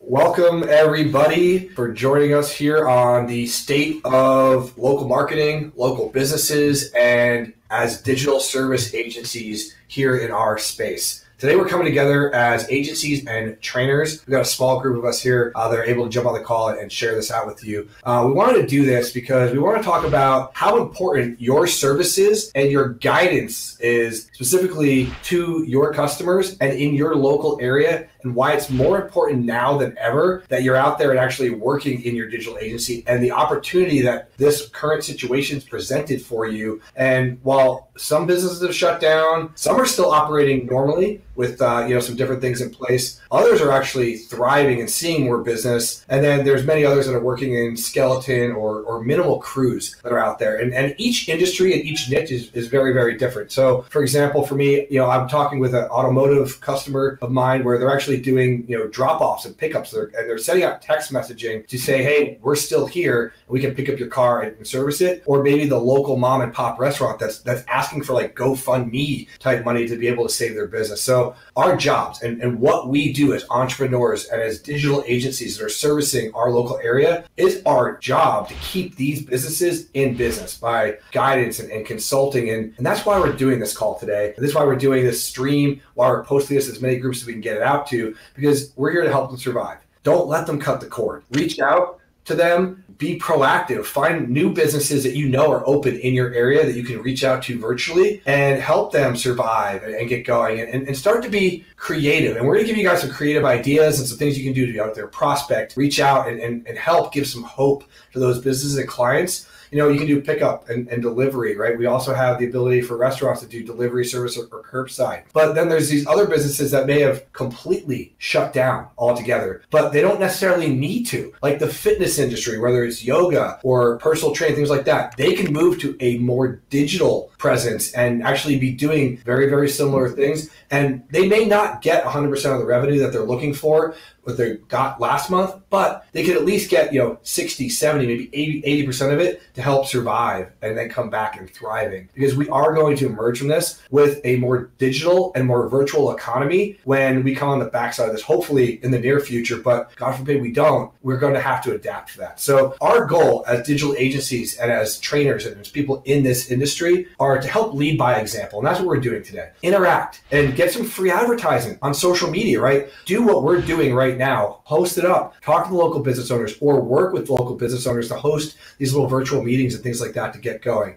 Welcome everybody for joining us here on the state of local marketing, local businesses, and as digital service agencies here in our space. Today we're coming together as agencies and trainers. We've got a small group of us here that are able to jump on the call and share this out with you. We wanted to do this because we want to talk about how important your services and your guidance is specifically to your customers and in your local area, and why it's more important now than ever that you're out there and actually working in your digital agency, and the opportunity that this current situation is presented for you. And while some businesses have shut down, some are still operating normally with some different things in place. Others are actually thriving and seeing more business. And then there's many others that are working in skeleton or minimal crews that are out there. And each industry and each niche is very, very different. So for example, for me, I'm talking with an automotive customer of mine where they're actually doing, drop-offs and pickups. And they're sending out text messaging to say, hey, we're still here. We can pick up your car and service it. Or maybe the local mom and pop restaurant that's asking for like GoFundMe type money to be able to save their business. So our jobs and what we do as entrepreneurs and as digital agencies that are servicing our local area is our job to keep these businesses in business by guidance and consulting. And that's why we're doing this call today. And this is why we're doing this stream, why we're posting this as many groups as we can get it out to, because we're here to help them survive. Don't let them cut the cord. Reach out to them, be proactive, find new businesses that you know are open in your area that you can reach out to virtually and help them survive and get going and start to be creative. And we're gonna give you guys some creative ideas and some things you can do to be out there, prospect, reach out and help give some hope to those businesses and clients. You can do pickup and delivery, right? We also have the ability for restaurants to do delivery service or curbside. But then there's these other businesses that may have completely shut down altogether, but they don't necessarily need to. Like the fitness industry, whether it's yoga or personal training, things like that, they can move to a more digital presence and actually be doing very, very similar things. And they may not get 100% of the revenue that they're looking for, what they got last month, but they could at least get 60, 70, maybe 80% of it to help survive and then come back and thriving. Because we are going to emerge from this with a more digital and more virtual economy when we come on the backside of this, hopefully in the near future, but God forbid we don't, we're going to have to adapt to that. So our goal as digital agencies and as trainers and as people in this industry are to help lead by example. And that's what we're doing today. Interact and get some free advertising on social media, right? Do what we're doing right now, host it up, talk to the local business owners or work with local business owners to host these little virtual meetings and things like that to get going.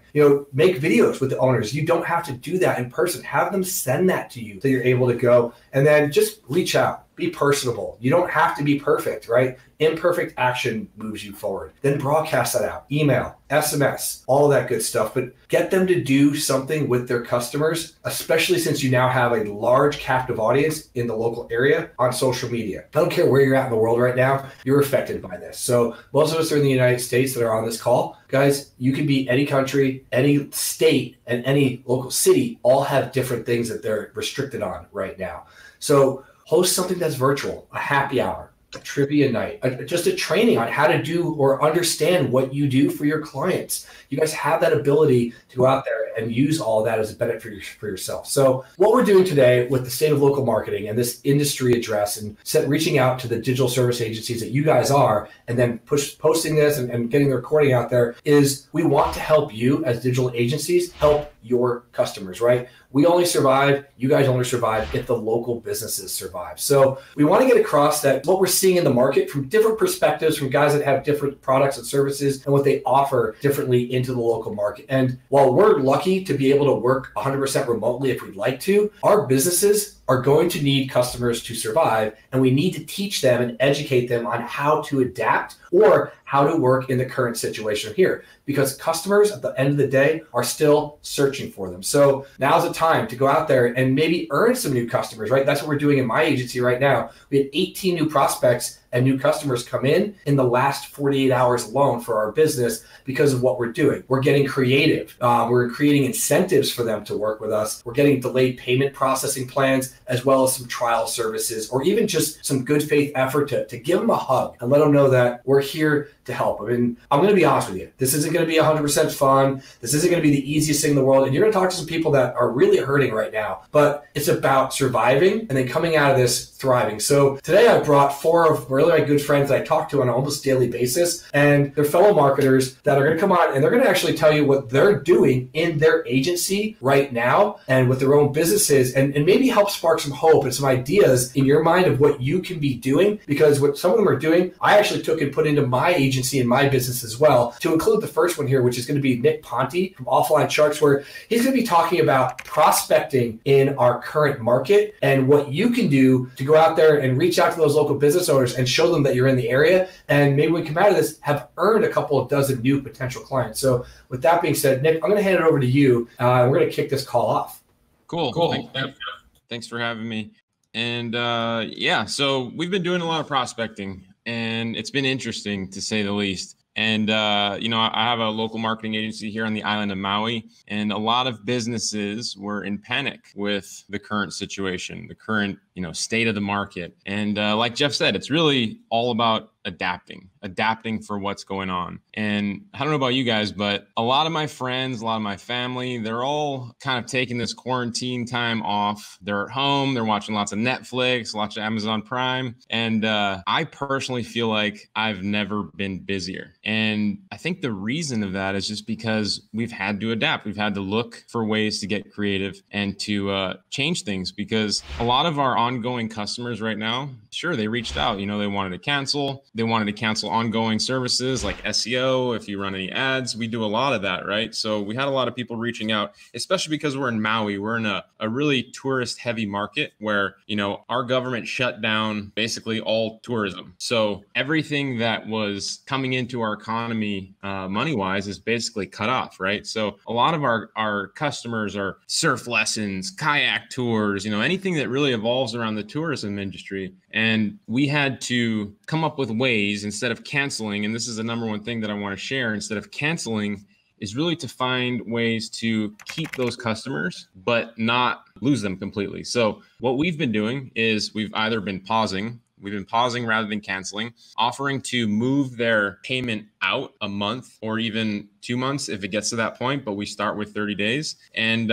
Make videos with the owners. You don't have to do that in person. Have them send that to you so you're able to go, and then just reach out. Be personable. You don't have to be perfect, right? Imperfect action moves you forward. Then broadcast that out. Email, SMS, all of that good stuff. But get them to do something with their customers, especially since you now have a large captive audience in the local area on social media. I don't care where you're at in the world right now, you're affected by this. So most of us are in the United States that are on this call. Guys, you can be any country, any state, and any local city all have different things that they're restricted on right now. So host something that's virtual, a happy hour, a trivia night, just a training on how to do or understand what you do for your clients. You guys have that ability to go out there and use all of that as a benefit for yourself. So what we're doing today with the state of local marketing and this industry address and reaching out to the digital service agencies that you guys are, and then posting this and getting the recording out there, is we want to help you as digital agencies help your customers, right? We only survive, you guys only survive if the local businesses survive. So we want to get across that what we're seeing in the market from different perspectives, from guys that have different products and services and what they offer differently into the local market. And while we're lucky to be able to work 100% remotely if we'd like to, our businesses are going to need customers to survive, and we need to teach them and educate them on how to adapt or how to work in the current situation here, because customers at the end of the day are still searching for them. So now's the time to go out there and maybe earn some new customers, right? That's what we're doing in my agency right now. We had 18 new prospects and new customers come in the last 48 hours alone for our business because of what we're doing. We're getting creative. We're creating incentives for them to work with us. We're getting delayed payment processing plans as well as some trial services, or even just some good faith effort to give them a hug and let them know that we're here to help. I mean, I'm going to be honest with you. This isn't going to be 100% fun. This isn't going to be the easiest thing in the world. And you're going to talk to some people that are really hurting right now, but it's about surviving and then coming out of this thriving. So today I brought 4 of really my good friends that I talk to on an almost daily basis, and they're fellow marketers that are going to come on and they're going to actually tell you what they're doing in their agency right now and with their own businesses, and maybe help spark some hope and some ideas in your mind of what you can be doing, because what some of them are doing, I actually took and put into my agency and my business as well, to include the first one here, which is going to be Nick Ponte from Offline Charts, where he's going to be talking about prospecting in our current market and what you can do to go out there and reach out to those local business owners and show them that you're in the area. And maybe when we come out of this, have earned a couple of dozen new potential clients. So with that being said, Nick, I'm going to hand it over to you. We're going to kick this call off. Cool. Thanks for having me. And yeah, so we've been doing a lot of prospecting, and it's been interesting to say the least. And, you know, I have a local marketing agency here on the island of Maui, and a lot of businesses were in panic with the current situation, the current, you know, state of the market. And like Jeff said, it's really all about adapting for what's going on. And I don't know about you guys, but a lot of my friends, a lot of my family, they're all kind of taking this quarantine time off. They're at home, they're watching lots of Netflix, lots of Amazon Prime. And I personally feel like I've never been busier. And I think the reason of that is just because we've had to adapt. We've had to look for ways to get creative and to change things, because a lot of our ongoing customers right now, sure, they reached out, you know, they wanted to cancel. They wanted to cancel ongoing services like SEO. If you run any ads, we do a lot of that, right? So we had a lot of people reaching out, especially because we're in Maui. We're in a really tourist heavy market where, you know, our government shut down basically all tourism. So everything that was coming into our economy money wise is basically cut off, right? So a lot of our customers are surf lessons, kayak tours, you know, anything that really evolves around the tourism industry. And we had to come up with ways, instead of canceling, and this is the number one thing that I want to share, instead of canceling, is really to find ways to keep those customers, but not lose them completely. So what we've been doing is we've either been pausing rather than canceling, offering to move their payment out a month or even 2 months if it gets to that point, but we start with 30 days. And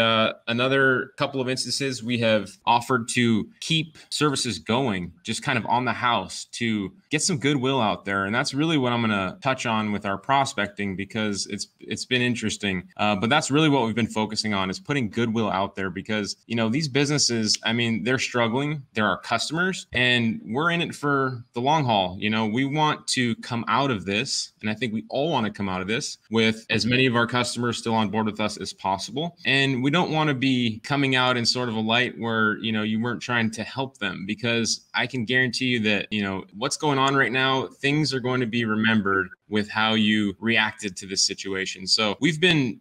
another couple of instances, we have offered to keep services going, just kind of on the house, to get some goodwill out there. And that's really what I'm going to touch on with our prospecting, because it's been interesting. But that's really what we've been focusing on, is putting goodwill out there, because, you know, these businesses, I mean, they're struggling. They're our customers, and we're in it for the long haul. You know, we want to come out of this, and I think we all want to come out of this with as many of our customers still on board with us as possible. And we don't want to be coming out in sort of a light where, you know, you weren't trying to help them, because I can guarantee you that, you know, what's going on right now, things are going to be remembered with how you reacted to this situation. So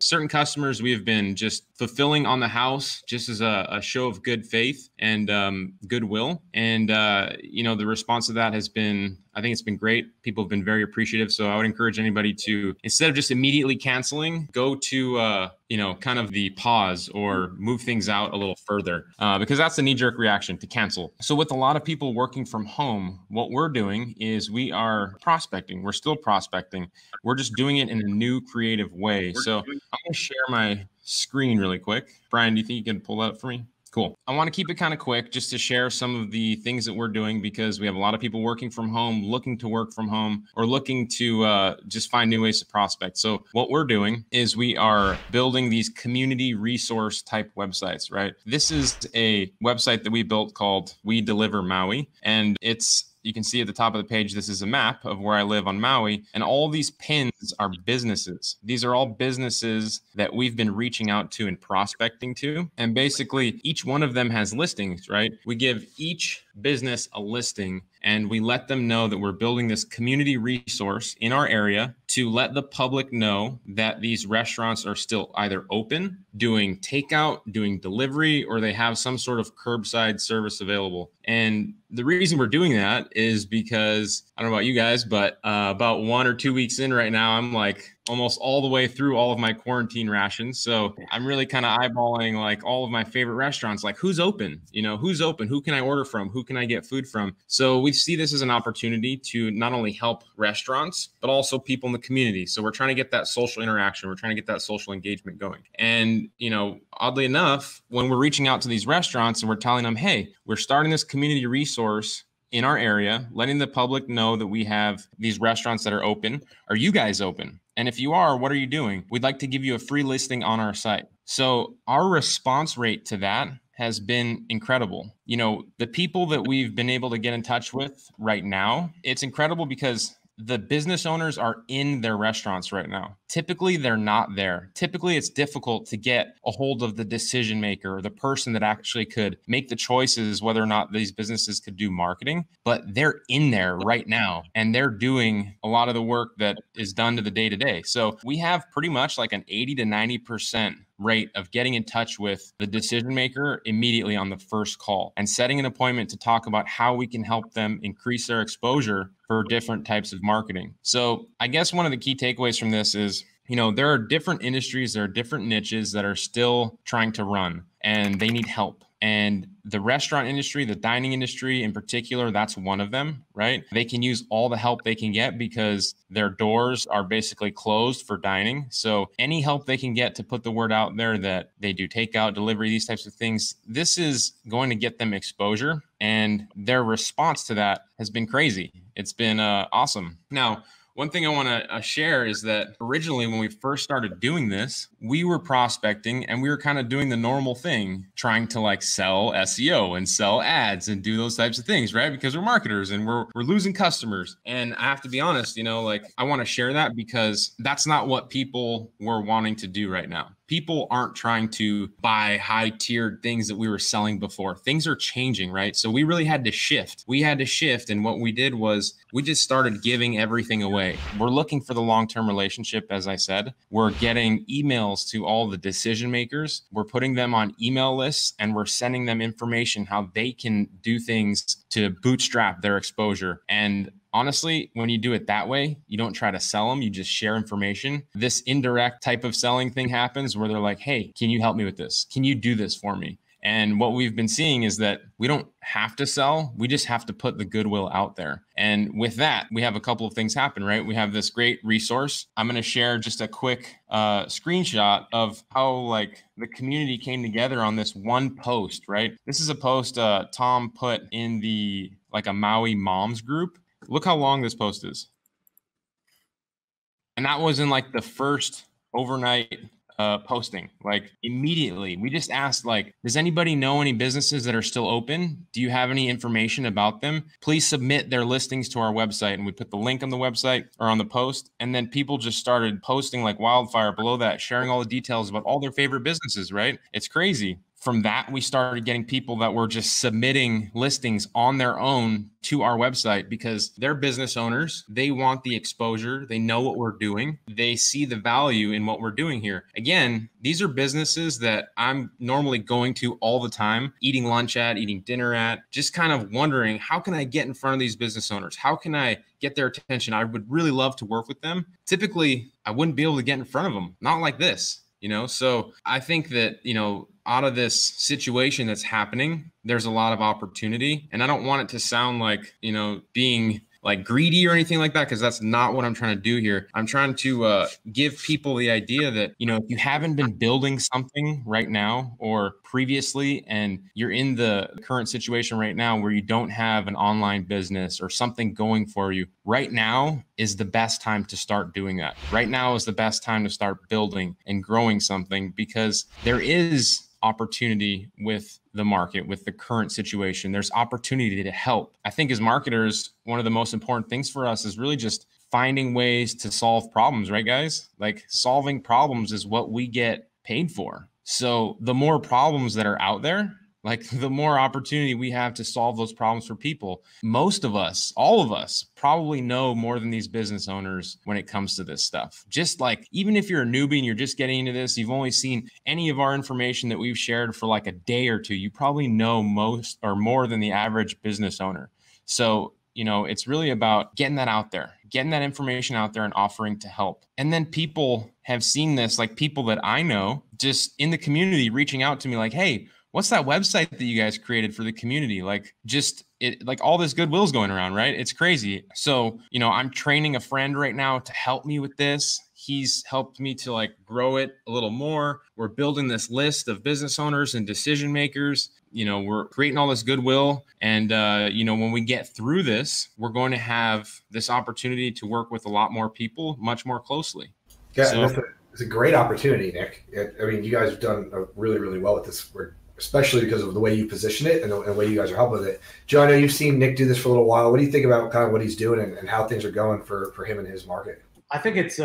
certain customers, we have been just fulfilling on the house, just as a show of good faith and goodwill. And, you know, the response to that has been, I think it's been great. People have been very appreciative. So I would encourage anybody to, instead of just immediately canceling, go to, you know, kind of the pause or move things out a little further, because that's the knee-jerk reaction to cancel. So with a lot of people working from home, what we're doing is we are prospecting. We're still prospecting. We're just doing it in a new creative way. So I'm going to share my screen really quick. Brian, do you think you can pull that up for me? Cool. I want to keep it kind of quick just to share some of the things that we're doing, because we have a lot of people working from home, looking to work from home, or looking to just find new ways to prospect. So what we're doing is we are building these community resource type websites, right? This is a website that we built called We Deliver Maui, and you can see at the top of the page, this is a map of where I live on Maui, and all these pins are businesses. These are all businesses that we've been reaching out to and prospecting to. And basically, each one of them has listings, right? We give each business a listing, and we let them know that we're building this community resource in our area to let the public know that these restaurants are still either open, doing takeout, doing delivery, or they have some sort of curbside service available. And the reason we're doing that is because, I don't know about you guys, but about 1 or 2 weeks in right now, I'm like, almost all the way through all of my quarantine rations. So I'm really kind of eyeballing like all of my favorite restaurants, like who's open, who's open, who can I order from, who can I get food from? So we see this as an opportunity to not only help restaurants, but also people in the community. So we're trying to get that social interaction. We're trying to get that social engagement going. And, oddly enough, when we're reaching out to these restaurants and we're telling them, hey, we're starting this community resource in our area, letting the public know that we have these restaurants that are open. Are you guys open? And if you are, what are you doing? We'd like to give you a free listing on our site. So our response rate to that has been incredible. The people that we've been able to get in touch with right now, it's incredible because the business owners are in their restaurants right now. Typically, they're not there. Typically, it's difficult to get a hold of the decision maker or the person that actually could make the choices whether or not these businesses could do marketing, but they're in there right now and they're doing a lot of the work that is done to the day-to-day. So we have pretty much like an 80 to 90% rate of getting in touch with the decision maker immediately on the first call and setting an appointment to talk about how we can help them increase their exposure for different types of marketing. So I guess one of the key takeaways from this is, there are different industries, there are different niches that are still trying to run and they need help. And the restaurant industry, the dining industry in particular, that's one of them, right? They can use all the help they can get because their doors are basically closed for dining. So any help they can get to put the word out there that they do takeout, delivery, these types of things, this is going to get them exposure. And their response to that has been crazy. It's been awesome. Now, one thing I want to share is that originally when we first started doing this, we were prospecting and we were kind of doing the normal thing, trying to like sell SEO and sell ads and do those types of things, right? Because we're marketers and we're losing customers. And I have to be honest, I want to share that because that's not what people were wanting to do right now. People aren't trying to buy high-tiered things that we were selling before. Things are changing, right? So we really had to shift. And what we did was we just started giving everything away. We're looking for the long-term relationship, as I said. We're getting emails to all the decision makers. We're putting them on email lists and we're sending them information how they can do things to bootstrap their exposure. And honestly, when you do it that way, you don't try to sell them, you just share information. This indirect type of selling thing happens where they're like, hey, can you help me with this? Can you do this for me? And what we've been seeing is that we don't have to sell, we just have to put the goodwill out there. And with that, we have a couple of things happen, right? We have this great resource. I'm going to share just a quick screenshot of how like the community came together on this one post, right? This is a post Tom put in the like a Maui moms group. Look how long this post is. And that was in like the first overnight posting. Like immediately, we just asked like, does anybody know any businesses that are still open? Do you have any information about them? Please submit their listings to our website. And we put the link on the website or on the post. And then people just started posting like wildfire below that, sharing all the details about all their favorite businesses, right? It's crazy. From that, we started getting people that were just submitting listings on their own to our website because they're business owners. They want the exposure. They know what we're doing. They see the value in what we're doing here. Again, these are businesses that I'm normally going to all the time, eating lunch at, eating dinner at, just kind of wondering, how can I get in front of these business owners? How can I get their attention? I would really love to work with them. Typically, I wouldn't be able to get in front of them. Not like this, So I think that, out of this situation that's happening, there's a lot of opportunity. And I don't want it to sound like, being like greedy or anything like that, because that's not what I'm trying to do here. I'm trying to give people the idea that, if you haven't been building something right now or previously, and you're in the current situation right now where you don't have an online business or something going for you, right now is the best time to start doing that. Right now is the best time to start building and growing something because there is opportunity with the market, with the current situation. There's opportunity to help. I think as marketers, one of the most important things for us is really just finding ways to solve problems, right, guys? Like solving problems is what we get paid for. So the more problems that are out there, like the more opportunity we have to solve those problems for people. Most of us, all of us, probably know more than these business owners when it comes to this stuff. Just like, even if you're a newbie and you're just getting into this, you've only seen any of our information that we've shared for like a day or two, you probably know most or more than the average business owner. So it's really about getting that out there, getting that information out there and offering to help. And then people have seen this, like people that I know just in the community reaching out to me like, hey, what's that website that you guys created for the community? Like like all this goodwill's going around, right? It's crazy. So, I'm training a friend right now to help me with this. He's helped me to like grow it a little more. We're building this list of business owners and decision makers. We're creating all this goodwill. And, when we get through this, we're going to have this opportunity to work with a lot more people much more closely. Yeah, so, it's a great opportunity, Nick. I mean, you guys have done really, really well with this, especially because of the way you position it and the way you guys are helping with it. Joe, I know you've seen Nick do this for a little while. What do you think about kind of what he's doing and how things are going for him and his market? I think it's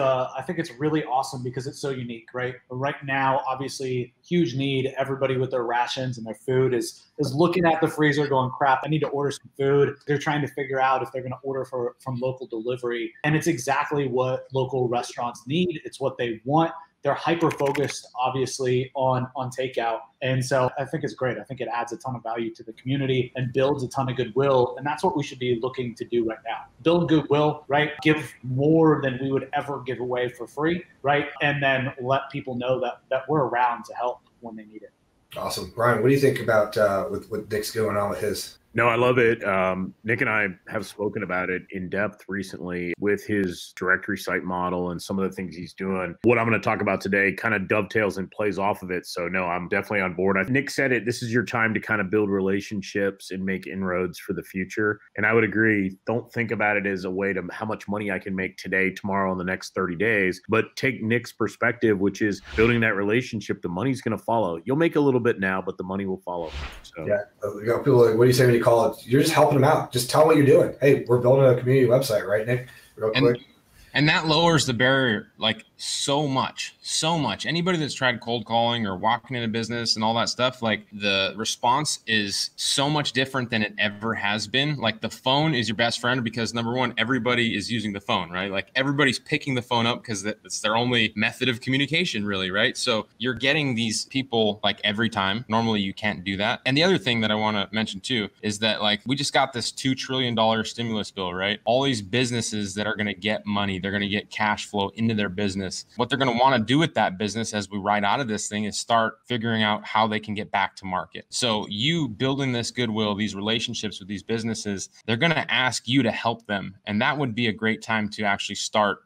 really awesome because it's so unique, right? But right now, obviously, huge need. Everybody with their rations and their food is looking at the freezer going, crap, I need to order some food. They're trying to figure out if they're going to order from local delivery. And it's exactly what local restaurants need. It's what they want. They're hyper-focused, obviously, on takeout. And so I think it's great. I think it adds a ton of value to the community and builds a ton of goodwill. And that's what we should be looking to do right now. Build goodwill, right? Give more than we would ever give away for free, right? And then let people know that we're around to help when they need it. Awesome. Brian, what do you think about with what Nick's going on with his? No, I love it. Nick and I have spoken about it in depth recently with his directory site model and some of the things he's doing. What I'm going to talk about today kind of dovetails and plays off of it. So no, I'm definitely on board. Nick said it, this is your time to kind of build relationships and make inroads for the future. And I would agree. Don't think about it as a way to how much money I can make today, tomorrow, in the next 30 days, but take Nick's perspective, which is building that relationship. The money's going to follow. You'll make a little bit now, but the money will follow. So yeah. People like, what do you say when you call it? You're just helping them out. Just tell them what you're doing. Hey, we're building a community website, right, Nick? Real quick. And that lowers the barrier like so much. Anybody that's tried cold calling or walking into business and all that stuff, like the response is so much different than it ever has been. Like the phone is your best friend because number one, everybody is using the phone, right? Like everybody's picking the phone up because it's their only method of communication really, right? So you're getting these people like every time. Normally you can't do that. And the other thing that I want to mention too is that like we just got this $2 trillion stimulus bill, right? All these businesses that are going to get money, they're going to get cash flow into their business. What they're going to want to do with that business as we ride out of this thing is start figuring out how they can get back to market. So you building this goodwill, these relationships with these businesses, they're going to ask you to help them. And that would be a great time to actually start,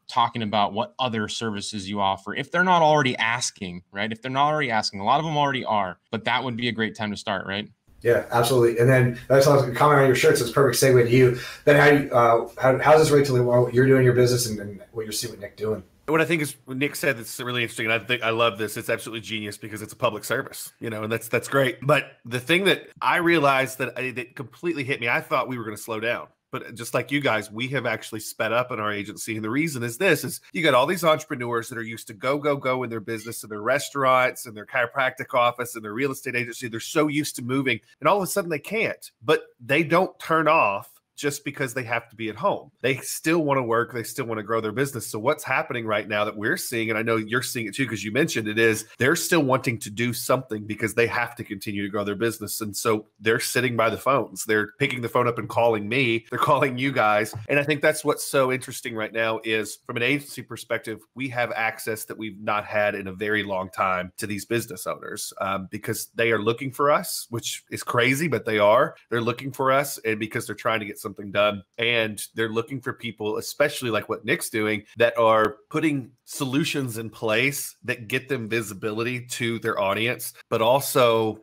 talking about what other services you offer. If they're not already asking, right? If they're not already asking, a lot of them already are, but that would be a great time to start, right? Yeah, absolutely. And then that's also a comment on your shirt, so it's a perfect segue to you. Then how's this relate to what you're doing in your business and what you're seeing with Nick doing? What I think is what Nick said that's really interesting, and I love this. It's absolutely genius because it's a public service, and that's great. But the thing that I realized that completely hit me, I thought we were going to slow down. But just like you guys, we have actually sped up in our agency. And the reason is you got all these entrepreneurs that are used to go in their business and their restaurants and their chiropractic office and their real estate agency. They're so used to moving and all of a sudden they can't, but they don't turn off just because they have to be at home. They still want to work. They still want to grow their business. So what's happening right now that we're seeing, and I know you're seeing it too, because you mentioned it, is they're still wanting to do something because they have to continue to grow their business. And so they're sitting by the phones. They're picking the phone up and calling me. They're calling you guys. And I think that's what's so interesting right now is from an agency perspective, we have access that we've not had in a very long time to these business owners because they are looking for us, which is crazy, but they are. They're looking for us and because they're trying to get something done. And they're looking for people, especially like what Nick's doing, that are putting solutions in place that get them visibility to their audience, but also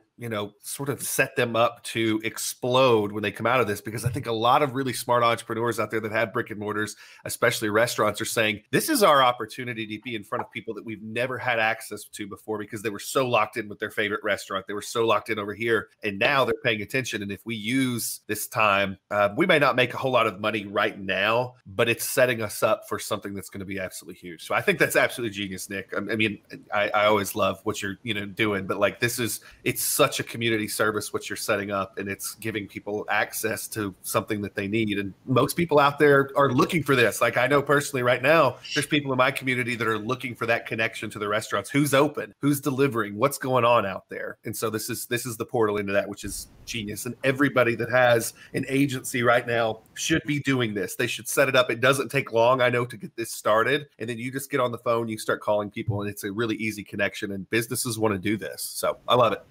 sort of set them up to explode when they come out of this. Because I think a lot of really smart entrepreneurs out there that have brick and mortars, especially restaurants, are saying, this is our opportunity to be in front of people that we've never had access to before because they were so locked in with their favorite restaurant. They were so locked in over here. And now they're paying attention. And if we use this time, we may not make a whole lot of money right now, but it's setting us up for something that's going to be absolutely huge. So I think that's absolutely genius, Nick. I mean, I always love what you're doing, but like it's such such a community service what you're setting up, and it's giving people access to something that they need. And most people out there are looking for this. Like I know personally right now, there's people in my community that are looking for that connection to the restaurants. Who's open? Who's delivering? What's going on out there? And so this is the portal into that, which is genius. And everybody that has an agency right now should be doing this. They should set it up. It doesn't take long, I know, to get this started. And then you just get on the phone, you start calling people, and it's a really easy connection. And businesses want to do this. So I love it.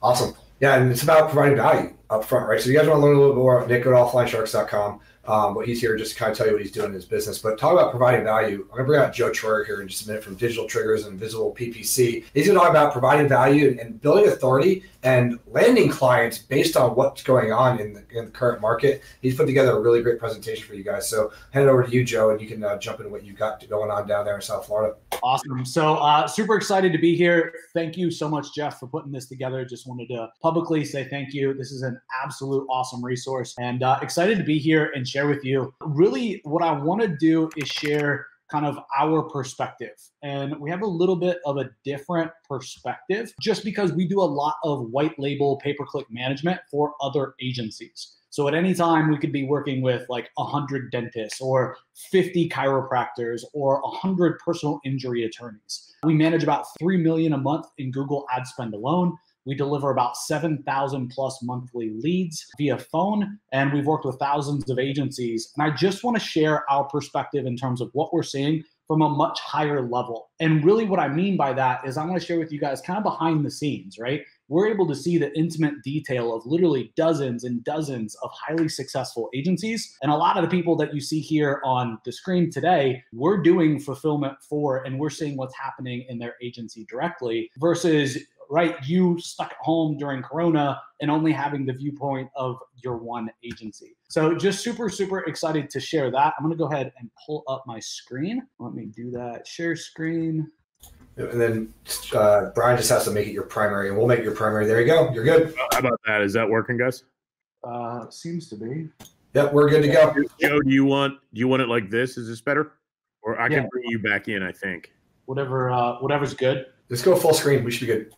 Awesome. Yeah, and it's about providing value up front, right? So you guys want to learn a little bit more, Nick, go to offlinesharks.com. But he's here just to kind of tell you what he's doing in his business. But talk about providing value. I'm going to bring out Joe Troyer here in just a minute from Digital Triggers and Visible PPC. He's going to talk about providing value and building authority and landing clients based on what's going on in the current market. He's put together a really great presentation for you guys. So hand it over to you, Joe, and you can jump into what you've got going on down there in South Florida. Awesome. So super excited to be here. Thank you so much, Jeff, for putting this together. Just wanted to publicly say thank you. This is an absolute awesome resource, and excited to be here and share with you. Really, what I want to do is share kind of our perspective. And we have a little bit of a different perspective just because we do a lot of white label pay-per-click management for other agencies. So at any time, we could be working with like 100 dentists or 50 chiropractors or 100 personal injury attorneys. We manage about $3 million a month in Google ad spend alone. We deliver about 7,000 plus monthly leads via phone, and we've worked with thousands of agencies. And I just want to share our perspective in terms of what we're seeing from a much higher level. And really what I mean by that is I want to share with you guys kind of behind the scenes, right? We're able to see the intimate detail of literally dozens and dozens of highly successful agencies. And a lot of the people that you see here on the screen today, we're doing fulfillment for, and we're seeing what's happening in their agency directly versus right, you stuck at home during Corona and only having the viewpoint of your one agency. So just super, super excited to share that. I'm going to go ahead and pull up my screen. Let me do that. Share screen. And then Brian just has to make it your primary, and we'll make it your primary. There you go. You're good. How about that? Is that working, guys? Seems to be. Yep, we're good to go. Joe, do you want it like this? Is this better? Or I can bring you back in, I think. Whatever's good. Let's go full screen. We should be good.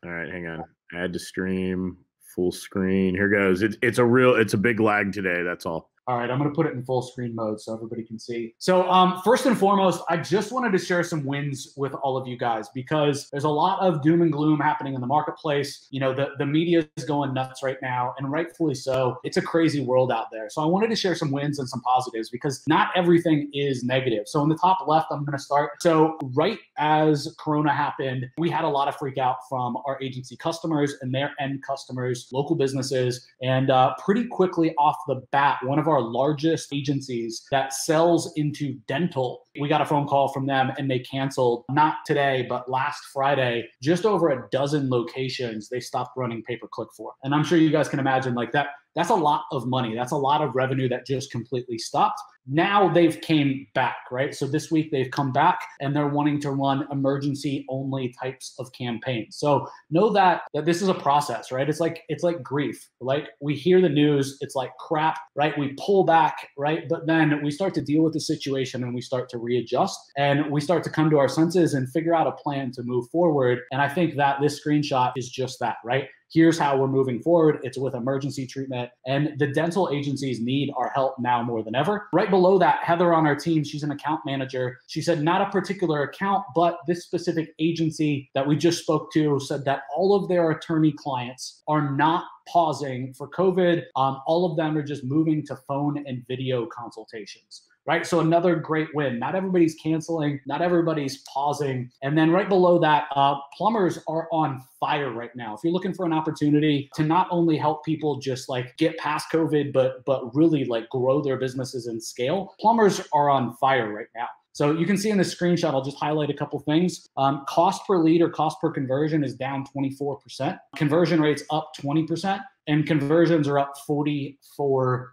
All right, hang on. Add to stream, full screen. Here goes. It's a big lag today. That's all. All right, I'm going to put it in full screen mode so everybody can see. So first and foremost, I just wanted to share some wins with all of you guys because there's a lot of doom and gloom happening in the marketplace. You know, the media is going nuts right now, and rightfully so. It's a crazy world out there. So I wanted to share some wins and some positives because not everything is negative. So in the top left, I'm going to start. So right as Corona happened, we had a lot of freak out from our agency customers and their end customers, local businesses, and pretty quickly off the bat, one of our largest agencies that sells into dental, we got a phone call from them and they canceled, not today, but last Friday, just over a dozen locations they stopped running pay-per-click for. And I'm sure you guys can imagine like that's a lot of money. That's a lot of revenue that just completely stopped. Now they've came back, right? So this week they've come back and they're wanting to run emergency only types of campaigns. So know that this is a process, right? It's like grief. Like we hear the news, it's like crap, right? We pull back, right? But then we start to deal with the situation and we start to readjust and we start to come to our senses and figure out a plan to move forward. And I think that this screenshot is just that, right? Here's how we're moving forward. It's with emergency treatment. And the dental agencies need our help now more than ever. Right below that, Heather on our team, she's an account manager. She said, not a particular account, but this specific agency that we just spoke to said that all of their attorney clients are not pausing for COVID. All of them are just moving to phone and video consultations. Right? So another great win. Not everybody's canceling, not everybody's pausing. And then right below that, plumbers are on fire right now. If you're looking for an opportunity to not only help people just like get past COVID, but really like grow their businesses and scale, plumbers are on fire right now. So you can see in the screenshot, I'll just highlight a couple things. Cost per lead or cost per conversion is down 24%. Conversion rates up 20%, and conversions are up 44%.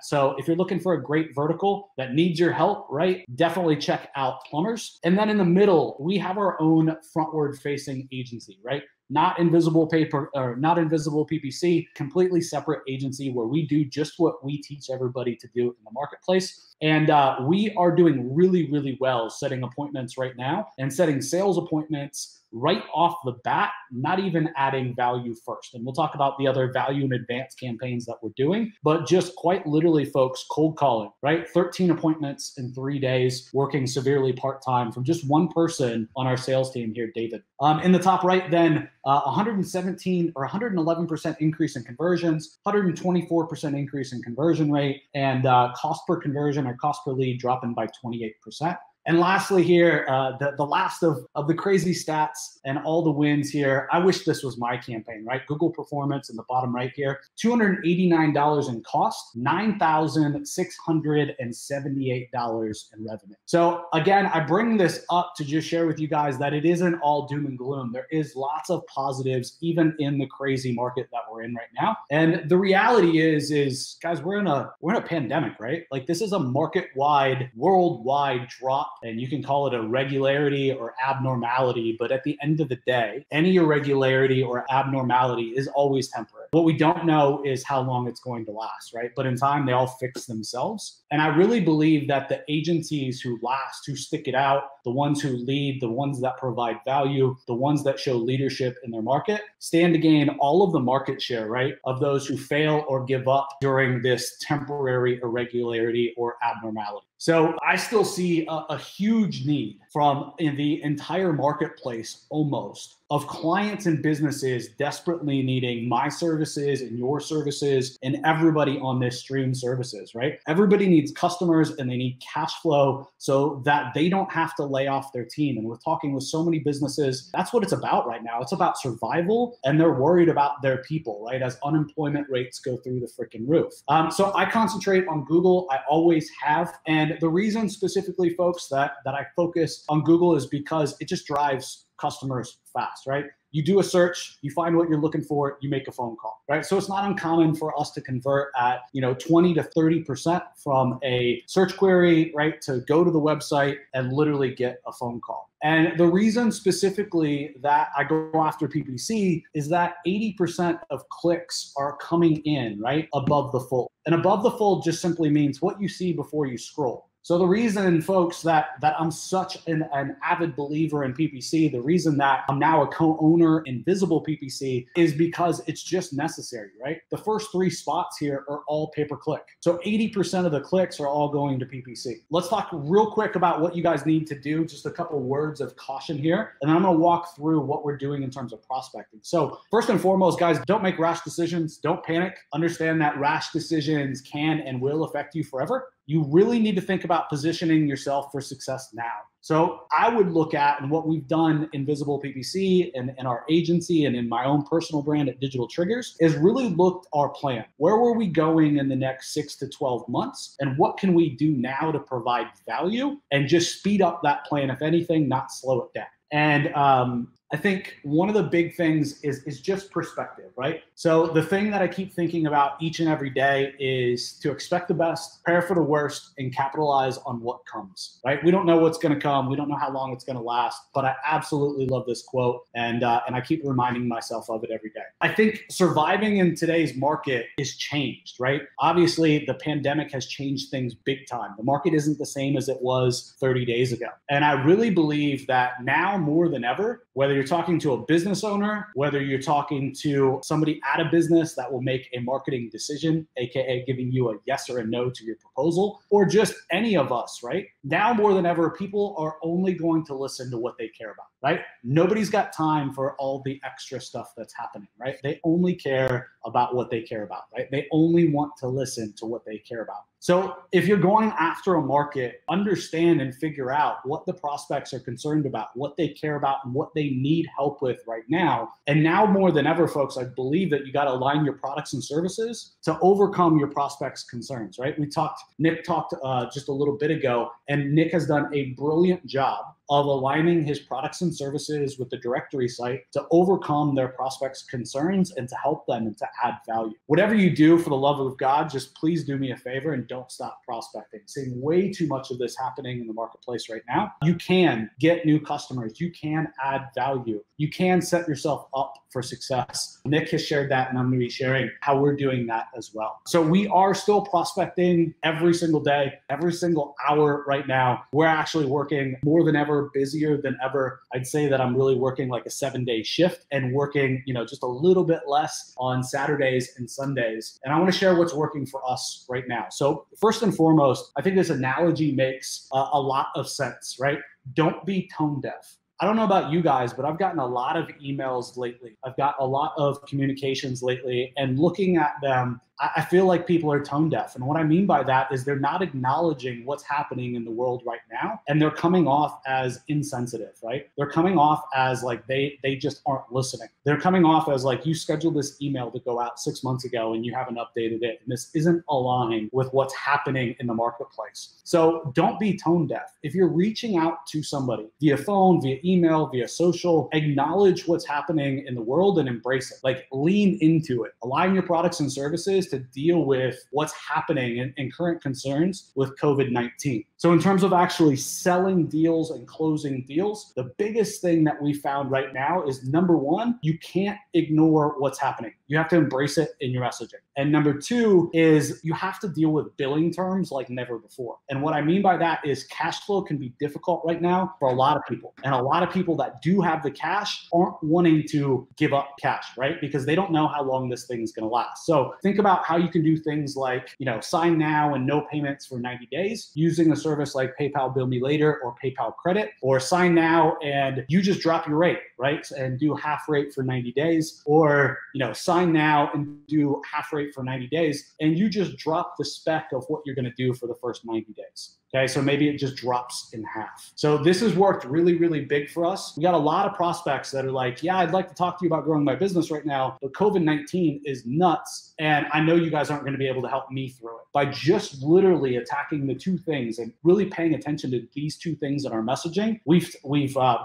So if you're looking for a great vertical that needs your help, right, definitely check out plumbers. And then in the middle, we have our own frontward facing agency, right? Not invisible PPC, completely separate agency where we do just what we teach everybody to do in the marketplace. And we are doing really, really well setting appointments right now and setting sales appointments right off the bat, not even adding value first. And we'll talk about the other value in advance campaigns that we're doing, but just quite literally, folks, cold calling, right? 13 appointments in 3 days, working severely part-time from just one person on our sales team here, David. In the top right, then 117 or 111% increase in conversions, 124% increase in conversion rate, and cost per conversion or cost per lead dropping by 28%. And lastly here, the last of the crazy stats and all the wins here. I wish this was my campaign, right? Google performance in the bottom right here, $289 in cost, $9,678 in revenue. So again, I bring this up to just share with you guys that it isn't all doom and gloom. There is lots of positives, even in the crazy market that we're in right now. And the reality is guys, we're in a pandemic, right? Like, this is a market-wide, worldwide drop. And you can call it a regularity or abnormality, but at the end of the day, any irregularity or abnormality is always temporary. What we don't know is how long it's going to last, right? But in time, they all fix themselves. And I really believe that the agencies who last, who stick it out, the ones who lead, the ones that provide value, the ones that show leadership in their market, stand to gain all of the market share, right, of those who fail or give up during this temporary irregularity or abnormality. So I still see a huge need from in the entire marketplace almost of clients and businesses desperately needing my services and your services and everybody on this stream services, right? Everybody needs customers and they need cash flow so that they don't have to lay off their team. And we're talking with so many businesses, that's what it's about right now. It's about survival, and they're worried about their people, right? As unemployment rates go through the freaking roof. So I concentrate on Google. I always have. And the reason specifically, folks, that I focus on Google is because it just drives customers fast, right? You do a search, you find what you're looking for, you make a phone call, right? So it's not uncommon for us to convert at 20 to 30% from a search query, right, to go to the website and literally get a phone call. And the reason specifically that I go after PPC is that 80% of clicks are coming in, right, above the fold. And above the fold just simply means what you see before you scroll. So the reason, folks, that I'm such an avid believer in PPC, the reason that I'm now a co-owner in Visible PPC is because it's just necessary, right? The first 3 spots here are all pay-per-click. So 80% of the clicks are all going to PPC. Let's talk real quick about what you guys need to do, just a couple words of caution here, and then I'm gonna walk through what we're doing in terms of prospecting. So first and foremost, guys, don't make rash decisions. Don't panic. Understand that rash decisions can and will affect you forever. You really need to think about positioning yourself for success now. So I would look at, and what we've done in Visible PPC and in our agency and in my own personal brand at Digital Triggers, is really looked our plan. Where were we going in the next 6 to 12 months? And what can we do now to provide value and just speed up that plan, if anything, not slow it down? And I think one of the big things is just perspective, right? So the thing that I keep thinking about each and every day is to expect the best, prepare for the worst, and capitalize on what comes, right? We don't know what's going to come. We don't know how long it's going to last, but I absolutely love this quote, and I keep reminding myself of it every day. I think surviving in today's market is changed, right? Obviously, the pandemic has changed things big time. The market isn't the same as it was 30 days ago. And I really believe that now more than ever, whether you're talking to a business owner, whether you're talking to somebody at a business that will make a marketing decision, AKA giving you a yes or a no to your proposal, or just any of us, right? Now more than ever, people are only going to listen to what they care about, right? Nobody's got time for all the extra stuff that's happening, right? They only care about what they care about, right? They only want to listen to what they care about. So if you're going after a market, understand and figure out what the prospects are concerned about, what they care about, and what they need help with right now. And now more than ever, folks, I believe that you got to align your products and services to overcome your prospects' concerns, right? Nick talked just a little bit ago, and Nick has done a brilliant job of aligning his products and services with the directory site to overcome their prospects' concerns and to help them and to add value. Whatever you do, for the love of God, just please do me a favor and don't stop prospecting. Seeing way too much of this happening in the marketplace right now. You can get new customers. You can add value. you can set yourself up for success. Nick has shared that, and I'm going to be sharing how we're doing that as well. So we are still prospecting every single day, every single hour right now. We're actually working more than ever, busier than ever. I'd say that I'm really working like a 7-day shift and working, just a little bit less on Saturdays and Sundays. And I want to share what's working for us right now. So first and foremost, I think this analogy makes a lot of sense, right? Don't be tone deaf. I don't know about you guys, but I've gotten a lot of emails lately. I've got a lot of communications lately, and looking at them, I feel like people are tone deaf. And what I mean by that is they're not acknowledging what's happening in the world right now. And they're coming off as insensitive, right? They're coming off as like they just aren't listening. They're coming off as like, you scheduled this email to go out 6 months ago and you haven't updated it. And this isn't aligned with what's happening in the marketplace. So don't be tone deaf. If you're reaching out to somebody via phone, via email, via social, acknowledge what's happening in the world and embrace it. Like, lean into it. Align your products and services to deal with what's happening and current concerns with COVID-19. So in terms of actually selling deals and closing deals, the biggest thing that we found right now is, number one, you can't ignore what's happening. You have to embrace it in your messaging. And number two is you have to deal with billing terms like never before. And what I mean by that is cash flow can be difficult right now for a lot of people. And a lot of people that do have the cash aren't wanting to give up cash, right? Because they don't know how long this thing's going to last. So think about how you can do things like, sign now and no payments for 90 days using a service like PayPal Bill Me Later or PayPal Credit, or sign now and you just drop your rate, right? And do half rate for 90 days, or, sign now and do half rate for 90 days and you just drop the spec of what you're going to do for the first 90 days. Okay, so maybe it just drops in half. So this has worked really, really big for us. We got a lot of prospects that are like, yeah, I'd like to talk to you about growing my business right now, but COVID-19 is nuts. And I know you guys aren't going to be able to help me through it. By just literally attacking the two things and really paying attention to these two things in our messaging, we've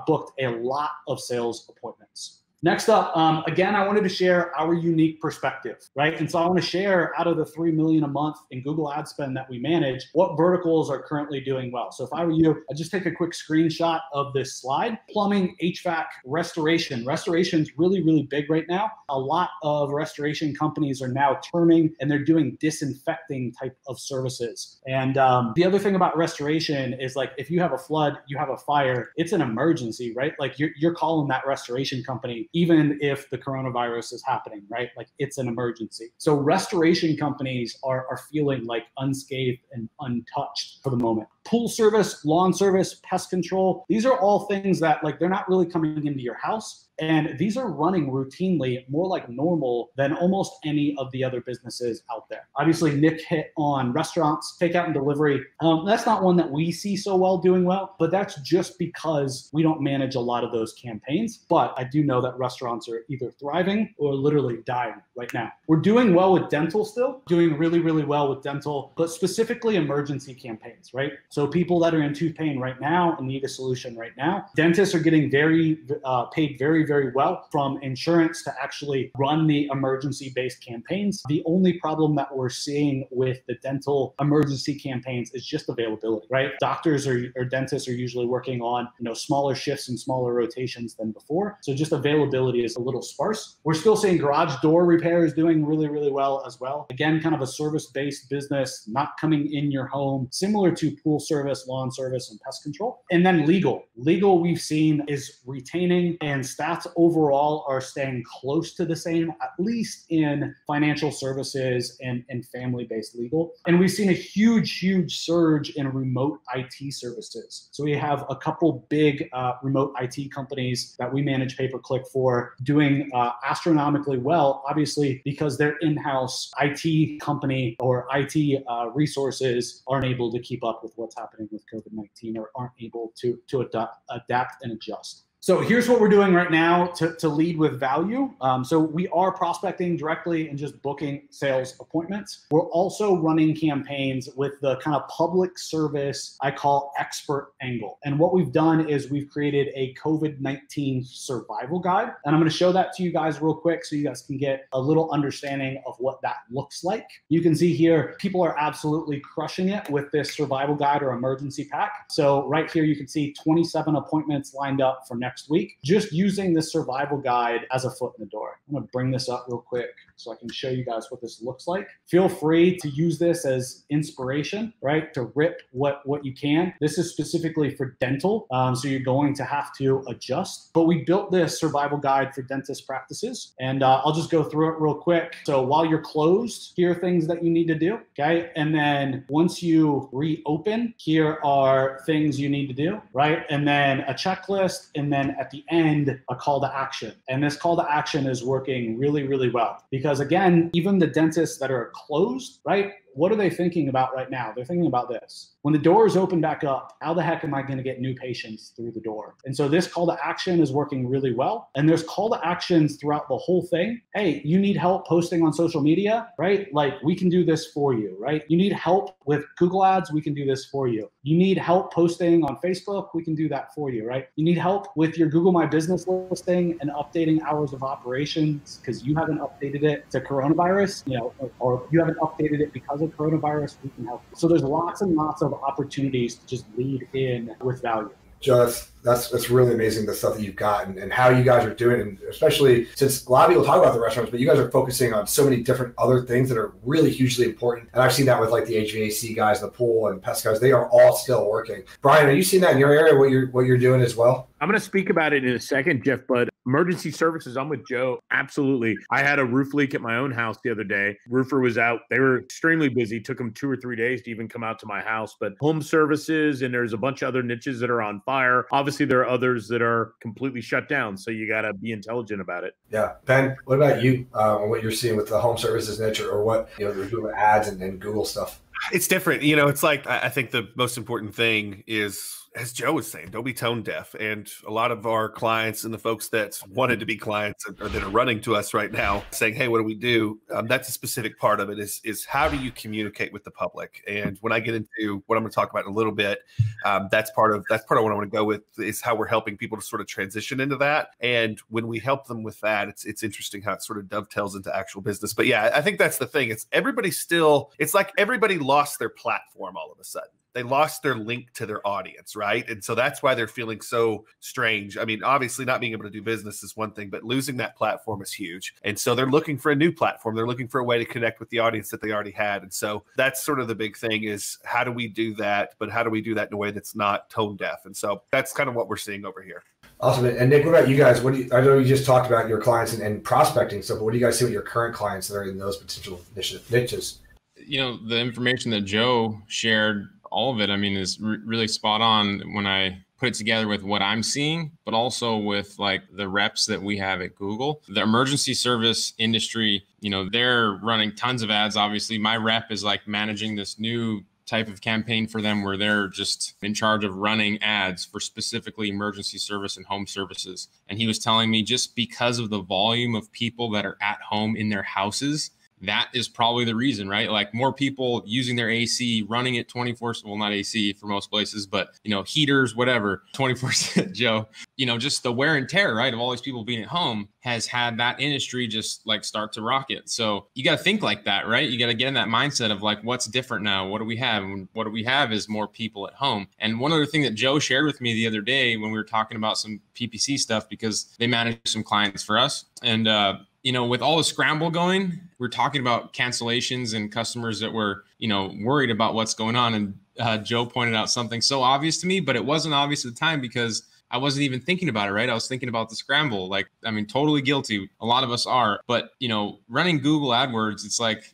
booked a lot of sales appointments. Next up, again, I wanted to share our unique perspective, right? And so I want to share, out of the $3 million a month in Google ad spend that we manage, what verticals are currently doing well. So if I were you, I'd just take a quick screenshot of this slide. Plumbing, HVAC, restoration. Restoration's really, really big right now. A lot of restoration companies are now turning and they're doing disinfecting type of services. And the other thing about restoration is, like, if you have a flood, you have a fire, it's an emergency, right? Like you're calling that restoration company even if the coronavirus is happening, right? Like, it's an emergency. So restoration companies are feeling like unscathed and untouched for the moment. Pool service, lawn service, pest control, these are all things that, like, they're not really coming into your house. And these are running routinely more like normal than almost any of the other businesses out there. Obviously, Nick hit on restaurants, takeout and delivery. That's not one that we see so well doing well, but that's just because we don't manage a lot of those campaigns. But I do know that restaurants are either thriving or literally dying right now. We're doing well with dental still, doing really, really well with dental, but specifically emergency campaigns, right? So people that are in tooth pain right now and need a solution right now. Dentists are getting paid very, very well from insurance to actually run the emergency-based campaigns. The only problem that we're seeing with the dental emergency campaigns is just availability, right? Doctors or dentists are usually working on, smaller shifts and smaller rotations than before. So just availability is a little sparse. We're still seeing garage door repairs doing really, really well as well. Again, kind of a service-based business, not coming in your home, similar to pool service, lawn service, and pest control. And then legal. Legal, we've seen, is retaining, and stats overall are staying close to the same, at least in financial services and family-based legal. And we've seen a huge, huge surge in remote IT services. So we have a couple big remote IT companies that we manage pay-per-click for doing astronomically well, obviously, because their in-house IT company or IT resources aren't able to keep up with what's happening with COVID-19 or aren't able to adapt and adjust. So here's what we're doing right now to lead with value. So we are prospecting directly and just booking sales appointments. We're also running campaigns with the kind of public service I call expert angle. And what we've done is we've created a COVID-19 survival guide. And I'm going to show that to you guys real quick so you guys can get a little understanding of what that looks like. You can see here, people are absolutely crushing it with this survival guide or emergency pack. So right here, you can see 27 appointments lined up for next next week, just using this survival guide as a foot in the door. I'm going to bring this up real quick so I can show you guys what this looks like. Feel free to use this as inspiration, right? To rip what you can. This is specifically for dental, so you're going to have to adjust. But we built this survival guide for dentist practices, and I'll just go through it real quick. So while you're closed, here are things that you need to do, okay? And then once you reopen, here are things you need to do, right? And then a checklist, and then at the end, a call to action. And this call to action is working really, really well. Because again, even the dentists that are closed, right? What are they thinking about right now? They're thinking about this. When the doors open back up, how the heck am I going to get new patients through the door? And so this call to action is working really well. And there's call to actions throughout the whole thing. Hey, you need help posting on social media, right? Like, we can do this for you, right? You need help with Google Ads, we can do this for you. You need help posting on Facebook, we can do that for you, right? You need help with your Google My Business listing and updating hours of operations because you haven't updated it to coronavirus, or you haven't updated it because of coronavirus, we can help. So there's lots and lots of opportunities to just lead in with value. Joe, that's really amazing, the stuff that you've got and how you guys are doing, and especially since a lot of people talk about the restaurants, but you guys are focusing on so many different other things that are really hugely important. And I've seen that with like the HVAC guys, the pool and pest guys, they are all still working. Brian, are you seeing that in your area, what you're doing as well? I'm going to speak about it in a second, Jeff, but emergency services, I'm with Joe. Absolutely. I had a roof leak at my own house the other day. Roofer was out. They were extremely busy. Took them 2 or 3 days to even come out to my house. But home services, and there's a bunch of other niches that are on fire. Obviously, there are others that are completely shut down. So you got to be intelligent about it. Yeah. Ben, what about you on what you're seeing with the home services niche, or what you're doing with ads and Google stuff? It's different. It's like, I think the most important thing is, as Joe was saying, don't be tone deaf. And a lot of our clients and the folks that wanted to be clients or that are running to us right now saying, hey, what do we do? That's a specific part of it is how do you communicate with the public? And when I get into what I'm going to talk about in a little bit, that's part of what I want to go with, is how we're helping people to sort of transition into that. And when we help them with that, it's interesting how it sort of dovetails into actual business. But yeah, I think that's the thing. It's like everybody lost their platform all of a sudden. They lost their link to their audience, right? And so that's why they're feeling so strange. I mean, obviously not being able to do business is one thing, but losing that platform is huge. And so they're looking for a new platform. They're looking for a way to connect with the audience that they already had. And so that's sort of the big thing, is how do we do that? But how do we do that in a way that's not tone deaf? And so that's kind of what we're seeing over here. Awesome. And Nick, what about you guys? I know you just talked about your clients and prospecting stuff, but what do you guys see with your current clients that are in those potential niches? The information that Joe shared, all of it, is really spot on when I put it together with what I'm seeing, but also with like the reps that we have at Google. The emergency service industry, they're running tons of ads. Obviously, my rep is like managing this new type of campaign for them where they're just in charge of running ads for specifically emergency service and home services. And he was telling me, just because of the volume of people that are at home in their houses, that is probably the reason, right? Like more people using their AC, running it 24, well, not AC for most places, but, heaters, whatever, 24/7, Joe, just the wear and tear, right, of all these people being at home has had that industry just like start to rocket. So you got to think like that, right? You got to get in that mindset of like, what's different now? What do we have? And what do we have is more people at home. And one other thing that Joe shared with me the other day when we were talking about some PPC stuff, because they manage some clients for us. And, with all the scramble going, we're talking about cancellations and customers that were, worried about what's going on. And Joe pointed out something so obvious to me, but it wasn't obvious at the time because I wasn't even thinking about it, right? I was thinking about the scramble. Totally guilty. A lot of us are. But, running Google AdWords,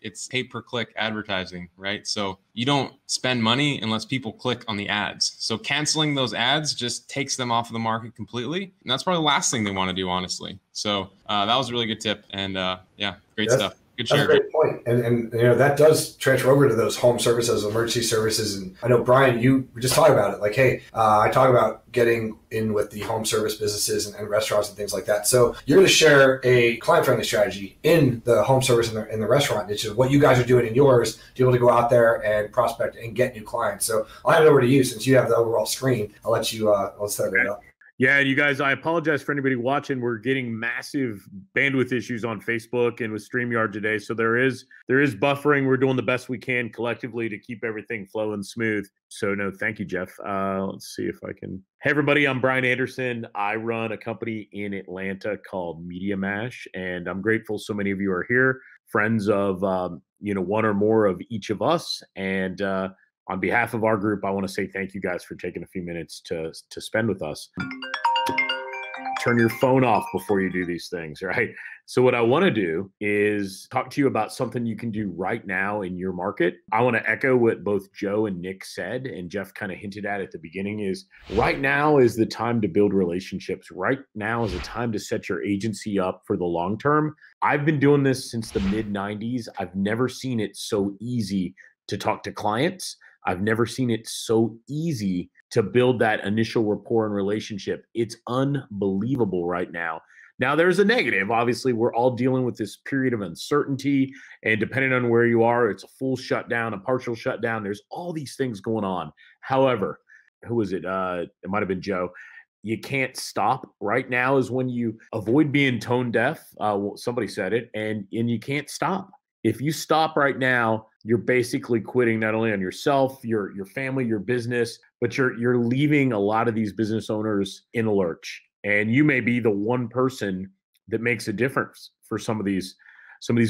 it's pay-per-click advertising, right? So you don't spend money unless people click on the ads. So canceling those ads just takes them off of the market completely. And that's probably the last thing they want to do, honestly. So that was a really good tip. And great stuff. That's a great point. And that does transfer over to those home services, emergency services. And I know, Brian, you were just talking about it. Like, hey, I talk about getting in with the home service businesses and restaurants and things like that. So you're going to share a client-friendly strategy in the home service and the restaurant niche of what you guys are doing in yours to be able to go out there and prospect and get new clients. So I'll hand it over to you since you have the overall screen. I'll let you let's set it up. Yeah, and you guys, I apologize for anybody watching. We're getting massive bandwidth issues on Facebook and with StreamYard today. So there is buffering. We're doing the best we can collectively to keep everything flowing smooth. So no, thank you, Jeff. Let's see if I can. Hey, everybody, I'm Brian Anderson. I run a company in Atlanta called Media Mash, and I'm grateful so many of you are here, friends of one or more of each of us. And on behalf of our group, I want to say thank you guys for taking a few minutes to spend with us. Turn your phone off before you do these things, right? So what I want to do is talk to you about something you can do right now in your market. I want to echo what both Joe and Nick said, and Jeff kind of hinted at the beginning, is right now is the time to build relationships. Right now is the time to set your agency up for the long term. I've been doing this since the mid-90s. I've never seen it so easy to talk to clients. I've never seen it so easy to build that initial rapport and relationship. It's unbelievable right now. Now, there's a negative. Obviously, we're all dealing with this period of uncertainty, and depending on where you are, it's a full shutdown, a partial shutdown. There's all these things going on. However, who was it? It might have been Joe. You can't stop. Right now is when you avoid being tone deaf. Somebody said it, and you can't stop. If you stop right now, you're basically quitting not only on yourself, your family, your business, but you're leaving a lot of these business owners in a lurch. And you may be the one person that makes a difference for some of these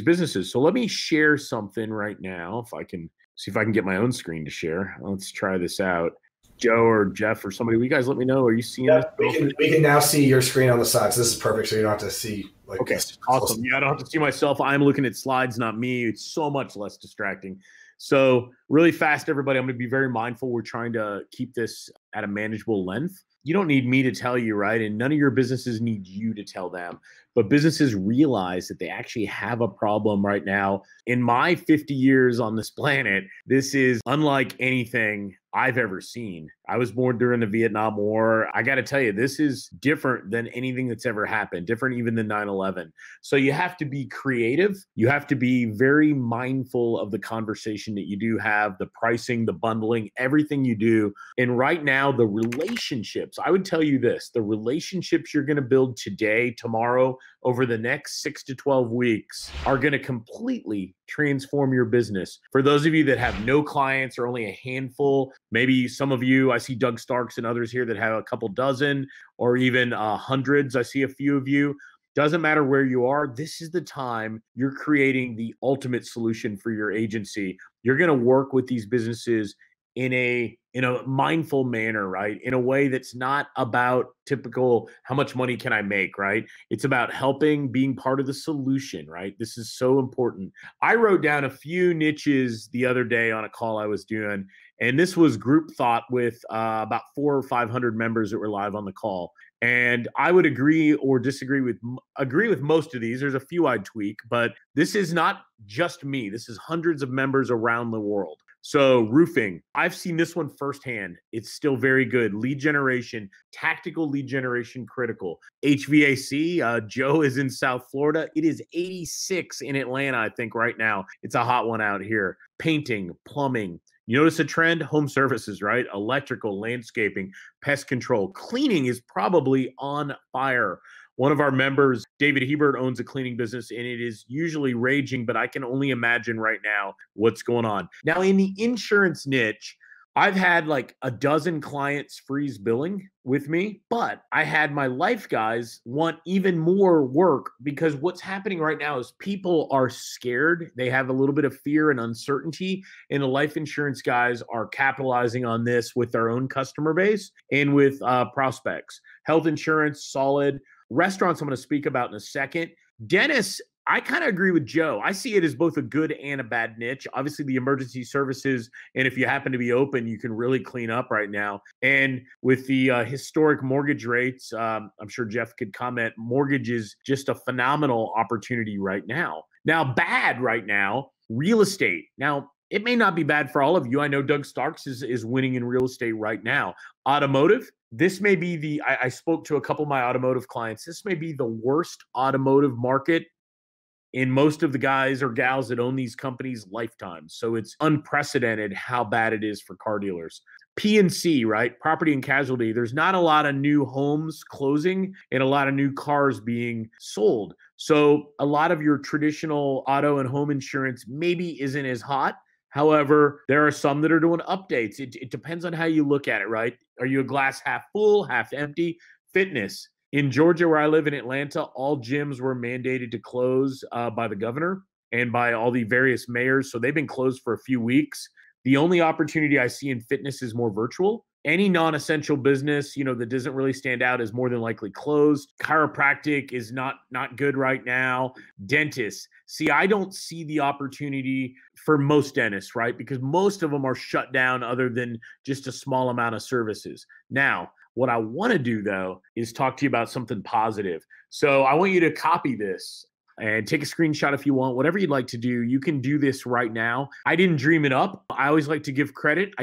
businesses. So let me share something right now. If I can see if I can get my own screen to share. Let's try this out. Joe or Jeff or somebody, will you guys let me know? Are you seeing this? We can now see your screen on the side. So this is perfect. So you don't have to see like okay. This. Awesome. Yeah, I don't have to see myself. I'm looking at slides, not me. It's so much less distracting. So really fast, everybody, I'm going to be very mindful. We're trying to keep this at a manageable length. You don't need me to tell you, right? And none of your businesses need you to tell them. But businesses realize that they actually have a problem right now. In my 50 years on this planet, this is unlike anything I've ever seen. I was born during the Vietnam War. I got to tell you, this is different than anything that's ever happened, different even than 9/11. So you have to be creative. You have to be very mindful of the conversation that you do have, the pricing, the bundling, everything you do. And right now, the relationships, I would tell you this, the relationships you're going to build today, tomorrow, over the next 6 to 12 weeks are going to completely transform your business. For those of you that have no clients or only a handful, maybe some of you, I see Doug Starks and others here that have a couple dozen or even hundreds. I see a few of you. Doesn't matter where you are. This is the time you're creating the ultimate solution for your agency. You're going to work with these businesses in a mindful manner, right? In a way that's not about typical, how much money can I make, right? It's about helping, being part of the solution, right? This is so important. I wrote down a few niches the other day on a call I was doing, and this was group thought with about 400 or 500 members that were live on the call. And I would agree or disagree with most of these. There's a few I'd tweak, but this is not just me. This is hundreds of members around the world. So roofing, I've seen this one firsthand. It's still very good. Lead generation, tactical lead generation, critical. HVAC, Joe is in South Florida. It is 86 in Atlanta, I think, right now. It's a hot one out here. Painting, plumbing. You notice a trend? Home services, right? Electrical, landscaping, pest control. Cleaning is probably on fire. One of our members, David Hebert, owns a cleaning business, and it is usually raging, but I can only imagine right now what's going on. Now, in the insurance niche, I've had like a dozen clients freeze billing with me, but I had my life guys want even more work because what's happening right now is people are scared. They have a little bit of fear and uncertainty, and the life insurance guys are capitalizing on this with their own customer base and with prospects. Health insurance, solid. Restaurants, I'm going to speak about in a second. Dentists, I kind of agree with Joe. I see it as both a good and a bad niche. Obviously, the emergency services, and if you happen to be open, you can really clean up right now. And with the historic mortgage rates, I'm sure Jeff could comment, mortgage is just a phenomenal opportunity right now. Now, bad right now, real estate. Now, it may not be bad for all of you. I know Doug Starks is winning in real estate right now. Automotive, this may be I spoke to a couple of my automotive clients. This may be the worst automotive market in most of the guys or gals that own these companies' lifetimes. So it's unprecedented how bad it is for car dealers. P&C, right? Property and casualty. There's not a lot of new homes closing and a lot of new cars being sold. So a lot of your traditional auto and home insurance maybe isn't as hot. However, there are some that are doing updates. It depends on how you look at it, right? Are you a glass half full, half empty? Fitness. In Georgia, where I live in Atlanta, all gyms were mandated to close by the governor and by all the various mayors. So they've been closed for a few weeks. The only opportunity I see in fitness is more virtual. Any non-essential business, that doesn't really stand out is more than likely closed. Chiropractic is not good right now. Dentists. See, I don't see the opportunity for most dentists, right? Because most of them are shut down other than just a small amount of services. Now, what I want to do, though, is talk to you about something positive. So I want you to copy this and take a screenshot if you want. Whatever you'd like to do, you can do this right now. I didn't dream it up. I always like to give credit.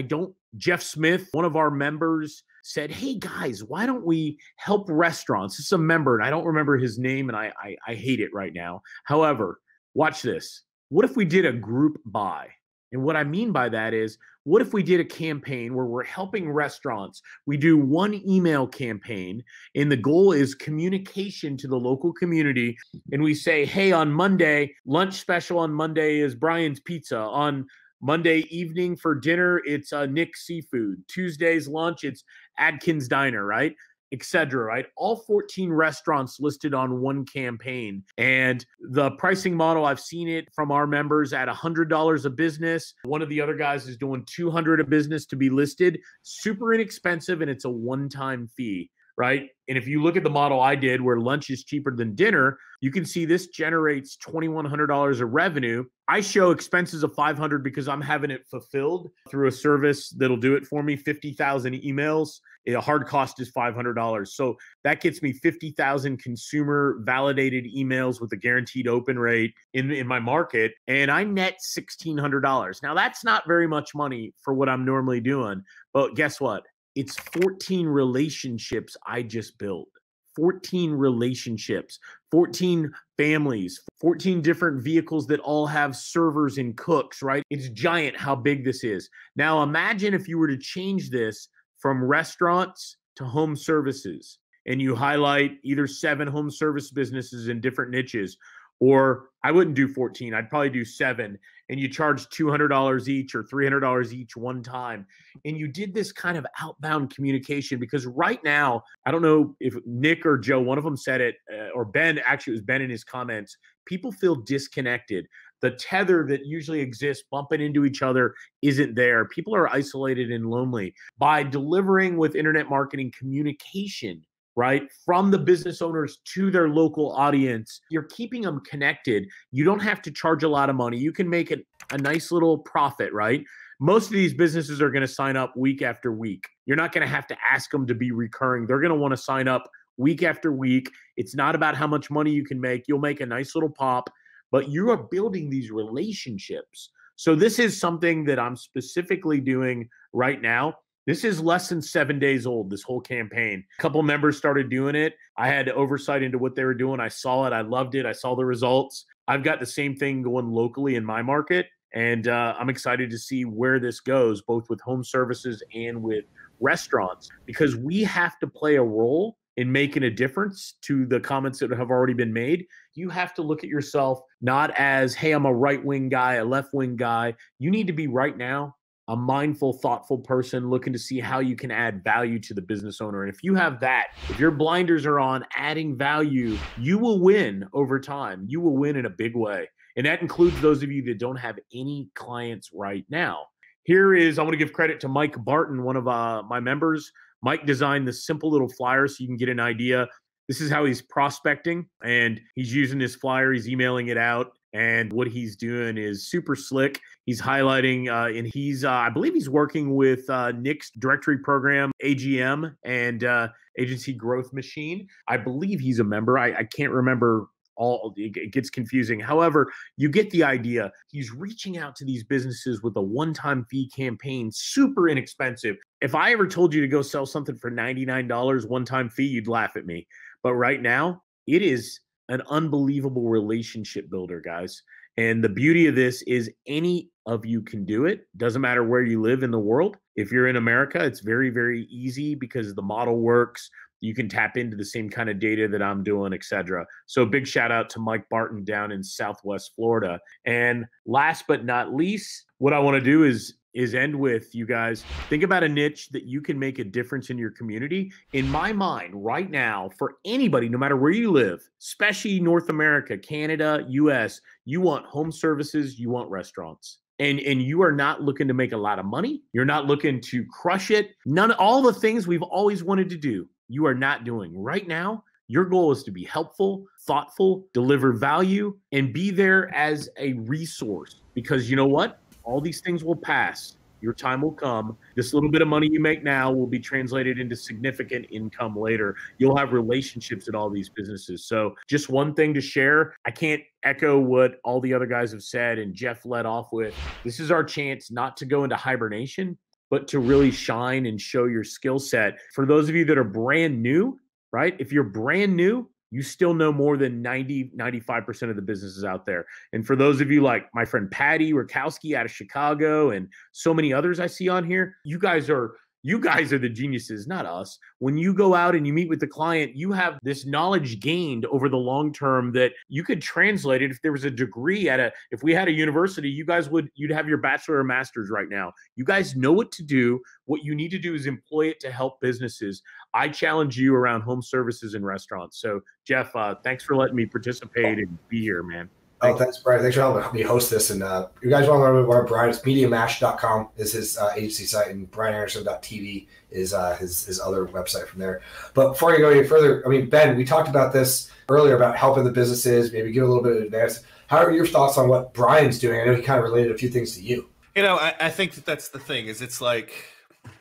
Jeff Smith, one of our members, said, hey, guys, why don't we help restaurants? It's a member, and I don't remember his name, and I hate it right now. However, watch this. What if we did a group buy? And what I mean by that is, what if we did a campaign where we're helping restaurants? We do one email campaign, and the goal is communication to the local community. And we say, hey, on Monday, lunch special on Monday is Brian's Pizza. On Monday evening for dinner, it's Nick's Seafood. Tuesday's lunch, it's Adkins Diner, right? Etc. Right? All 14 restaurants listed on one campaign. And the pricing model, I've seen it from our members at $100 a business. One of the other guys is doing $200 a business to be listed. Super inexpensive, and it's a one-time fee, right? And if you look at the model I did where lunch is cheaper than dinner, you can see this generates $2,100 of revenue. I show expenses of $500 because I'm having it fulfilled through a service that'll do it for me, 50,000 emails. A hard cost is $500. So that gets me 50,000 consumer validated emails with a guaranteed open rate in my market. And I net $1,600. Now that's not very much money for what I'm normally doing, but guess what? It's 14 relationships I just built. 14 relationships, 14 families, 14 different vehicles that all have servers and cooks, right? It's giant how big this is. Now imagine if you were to change this from restaurants to home services, and you highlight either 7 home service businesses in different niches, or I wouldn't do 14, I'd probably do 7, and you charge $200 each or $300 each one time. And you did this kind of outbound communication, because right now, I don't know if Nick or Joe, one of them said it, or Ben, actually it was Ben in his comments, people feel disconnected. The tether that usually exists, bumping into each other, isn't there. People are isolated and lonely. By delivering with internet marketing communication, right, from the business owners to their local audience, you're keeping them connected. You don't have to charge a lot of money. You can make a nice little profit, right? Most of these businesses are going to sign up week after week. You're not going to have to ask them to be recurring. They're going to want to sign up week after week. It's not about how much money you can make. You'll make a nice little pop, but you are building these relationships. So this is something that I'm specifically doing right now. This is less than 7 days old, this whole campaign. A couple members started doing it. I had oversight into what they were doing. I saw it. I loved it. I saw the results. I've got the same thing going locally in my market, and I'm excited to see where this goes, both with home services and with restaurants, because we have to play a role in making a difference. To the comments that have already been made, you have to look at yourself not as, hey, I'm a right-wing guy, a left-wing guy. You need to be right now a mindful, thoughtful person looking to see how you can add value to the business owner. And if you have that, if your blinders are on adding value, you will win over time. You will win in a big way. And that includes those of you that don't have any clients right now. I want to give credit to Mike Barton, one of my members. Mike designed this simple little flyer so you can get an idea. This is how he's prospecting, and he's using this flyer. He's emailing it out. And what he's doing is super slick. He's highlighting, and he's, I believe he's working with Nick's directory program, AGM, and Agency Growth Machine. I believe he's a member. I can't remember all. It gets confusing. However, you get the idea. He's reaching out to these businesses with a one-time fee campaign, super inexpensive. If I ever told you to go sell something for $99 one-time fee, you'd laugh at me. But right now, it is an unbelievable relationship builder, guys. And the beauty of this is any of you can do it. Doesn't matter where you live in the world. If you're in America, it's very, very easy because the model works. You can tap into the same kind of data that I'm doing, et cetera. So big shout out to Mike Barton down in Southwest Florida. And last but not least, what I want to do is end with you guys. Think about a niche that you can make a difference in your community. In my mind, right now, for anybody, no matter where you live, especially North America, Canada, US, you want home services, you want restaurants. And you are not looking to make a lot of money. You're not looking to crush it. All the things we've always wanted to do, you are not doing right now. Your goal is to be helpful, thoughtful, deliver value, and be there as a resource. Because you know what? All these things will pass. Your time will come. This little bit of money you make now will be translated into significant income later. You'll have relationships in all these businesses. So just one thing to share. I can't echo what all the other guys have said and Jeff led off with. This is our chance not to go into hibernation, but to really shine and show your skill set. For those of you that are brand new, right? If you're brand new, you still know more than 95% of the businesses out there. And for those of you like my friend Patty Rakowski out of Chicago and so many others I see on here, you guys are the geniuses, not us. When you go out and you meet with the client, you have this knowledge gained over the long term that you could translate it. If there was a degree if we had a university, you'd have your bachelor or master's right now. You guys know what to do. What you need to do is employ it to help businesses. I challenge you around home services and restaurants. So Jeff, thanks for letting me participate and be here, man. Thanks, Brian. Thanks for helping me host this. And you guys want to learn more about Brian, it's MediaMash.com is his agency site, and BrianAnderson.tv is his other website from there. But before I go any further, I mean, Ben, we talked about this earlier about helping the businesses, maybe give a little bit of advance. How are your thoughts on what Brian's doing? I know he kind of related a few things to you. You know, I think that's the thing is it's like,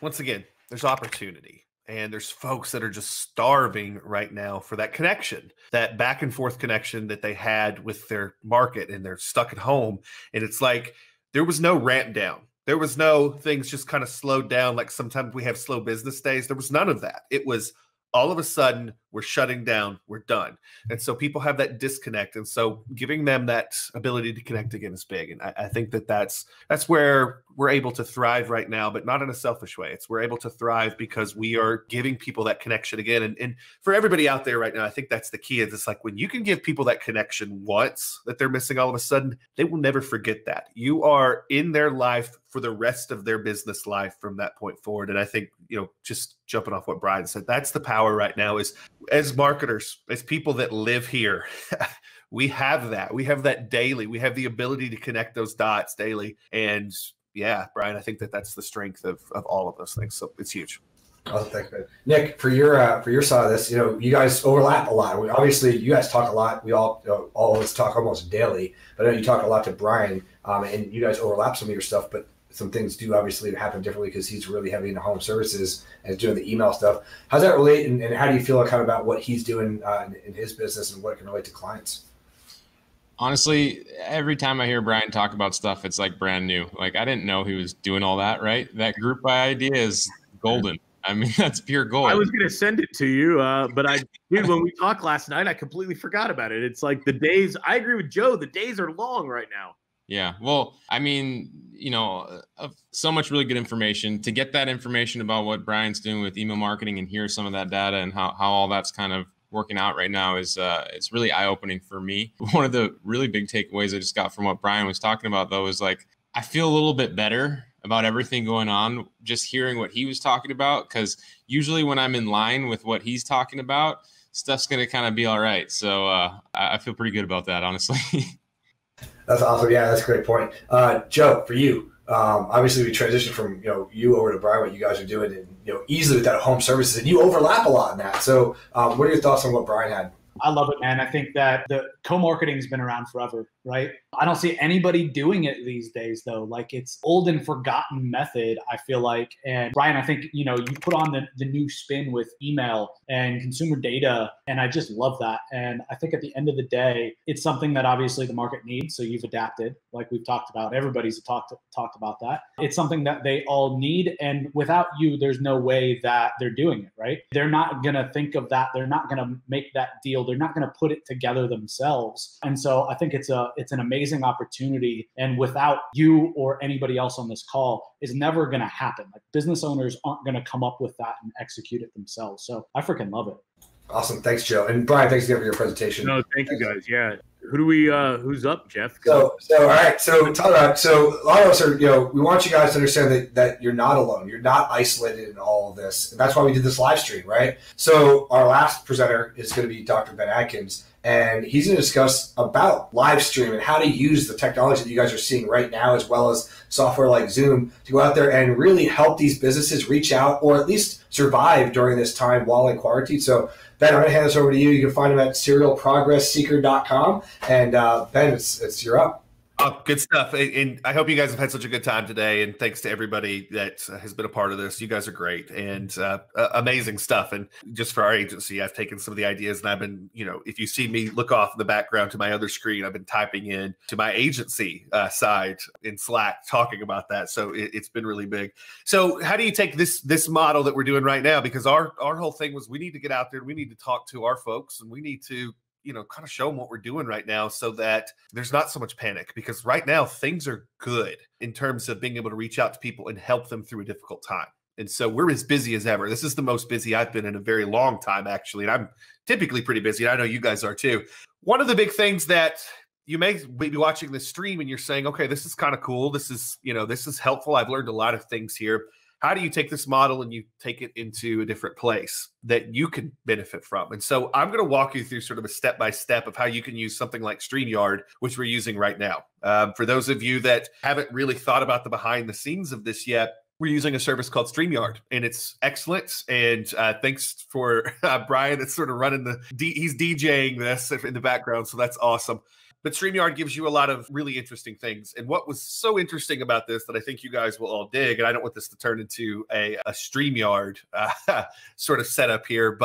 once again, there's opportunity. And there's folks that are just starving right now for that connection, that back and forth connection that they had with their market, and they're stuck at home. And it's like there was no ramp down. There was no things just kind of slowed down like sometimes we have slow business days. There was none of that. It was all of a sudden we're shutting down, we're done. And so people have that disconnect. And so giving them that ability to connect again is big. And I think that's where we're able to thrive right now, but not in a selfish way. We're able to thrive because we are giving people that connection again. And for everybody out there right now, I think that's the key. It's like when you can give people that connection once that they're missing all of a sudden, they will never forget that. You are in their life for the rest of their business life from that point forward. And I think, just jumping off what Brian said, that's the power right now is as marketers, as people that live here, we have that. We have that daily. We have the ability to connect those dots daily. And yeah, Brian, I think that's the strength of all of those things. So it's huge. Oh, thanks, man. Nick, for your side of this, you guys overlap a lot. Obviously, you guys talk a lot. We all always talk almost daily. But I know you talk a lot to Brian, and you guys overlap some of your stuff. But some things do obviously happen differently because he's really heavy into home services and doing the email stuff. How's that relate, and how do you feel kind of about what he's doing in his business and what it can relate to clients? Honestly, every time I hear Brian talk about stuff, it's like brand new. Like I didn't know he was doing all that, right? That group buy idea is golden. I mean, that's pure gold. I was going to send it to you, but dude, when we talked last night, I completely forgot about it. It's like the days, I agree with Joe, the days are long right now. Yeah. Well, I mean, so much really good information. To get that information about what Brian's doing with email marketing and hear some of that data and how all that's kind of working out right now is it's really eye-opening for me. One of the really big takeaways I just got from what Brian was talking about, though, is like I feel a little bit better about everything going on just hearing what he was talking about, because usually when I'm in line with what he's talking about, stuff's going to kind of be all right. So I feel pretty good about that, honestly. That's awesome. Yeah, that's a great point. Joe, for you, obviously we transitioned from you over to Brian, what you guys are doing, and easily with that home services, and you overlap a lot in that. So, what are your thoughts on what Brian had? I love it, man. I think that the co-marketing has been around forever, right? I don't see anybody doing it these days, though. Like it's old and forgotten method, I feel like. And Brian, I think, you put on the new spin with email and consumer data, and I just love that. And I think at the end of the day, it's something that obviously the market needs. So you've adapted, like we've talked about. Everybody's talked about that. It's something that they all need. And without you, there's no way that they're doing it, right? They're not going to think of that. They're not going to make that deal. They're not going to put it together themselves. themselves. And so I think it's an amazing opportunity. And without you or anybody else on this call, is never going to happen. Like, business owners aren't going to come up with that and execute it themselves. So I freaking love it. Awesome. Thanks, Joe. And Brian, thanks again for your presentation. No, thank you guys. Yeah. Who's up, Jeff? So all right. So talk about, so a lot of us are, we want you guys to understand that you're not alone. You're not isolated in all of this. And that's why we did this live stream, right? So our last presenter is going to be Dr. Ben Adkins, and he's going to discuss about live stream and how to use the technology that you guys are seeing right now, as well as software like Zoom, to go out there and really help these businesses reach out or at least survive during this time while in quarantine. So Ben, I'm going to hand this over to you. You can find him at serialprogressseeker.com. And Ben, it's you're up. Oh, good stuff. And I hope you guys have had such a good time today. And thanks to everybody that has been a part of this. You guys are great and amazing stuff. And just for our agency, I've taken some of the ideas and I've been, if you see me look off in the background to my other screen, I've been typing in to my agency side in Slack, talking about that. So it's been really big. So how do you take this model that we're doing right now? Because our whole thing was, we need to get out there and we need to talk to our folks, and we need to kind of show them what we're doing right now so that there's not so much panic, because right now things are good in terms of being able to reach out to people and help them through a difficult time. And so we're as busy as ever. This is the most busy I've been in a very long time, actually. And I'm typically pretty busy. I know you guys are too. One of the big things that you may be watching this stream and you're saying, okay, this is kind of cool. This is helpful. I've learned a lot of things here. How do you take this model and you take it into a different place that you can benefit from? And so I'm going to walk you through sort of a step-by-step of how you can use something like StreamYard, which we're using right now. For those of you that haven't really thought about the behind the scenes of this yet, we're using a service called StreamYard, and it's excellent. And thanks for Brian that's sort of running he's DJing this in the background. So that's awesome. But StreamYard gives you a lot of really interesting things. And what was so interesting about this that I think you guys will all dig, and I don't want this to turn into a StreamYard sort of setup here,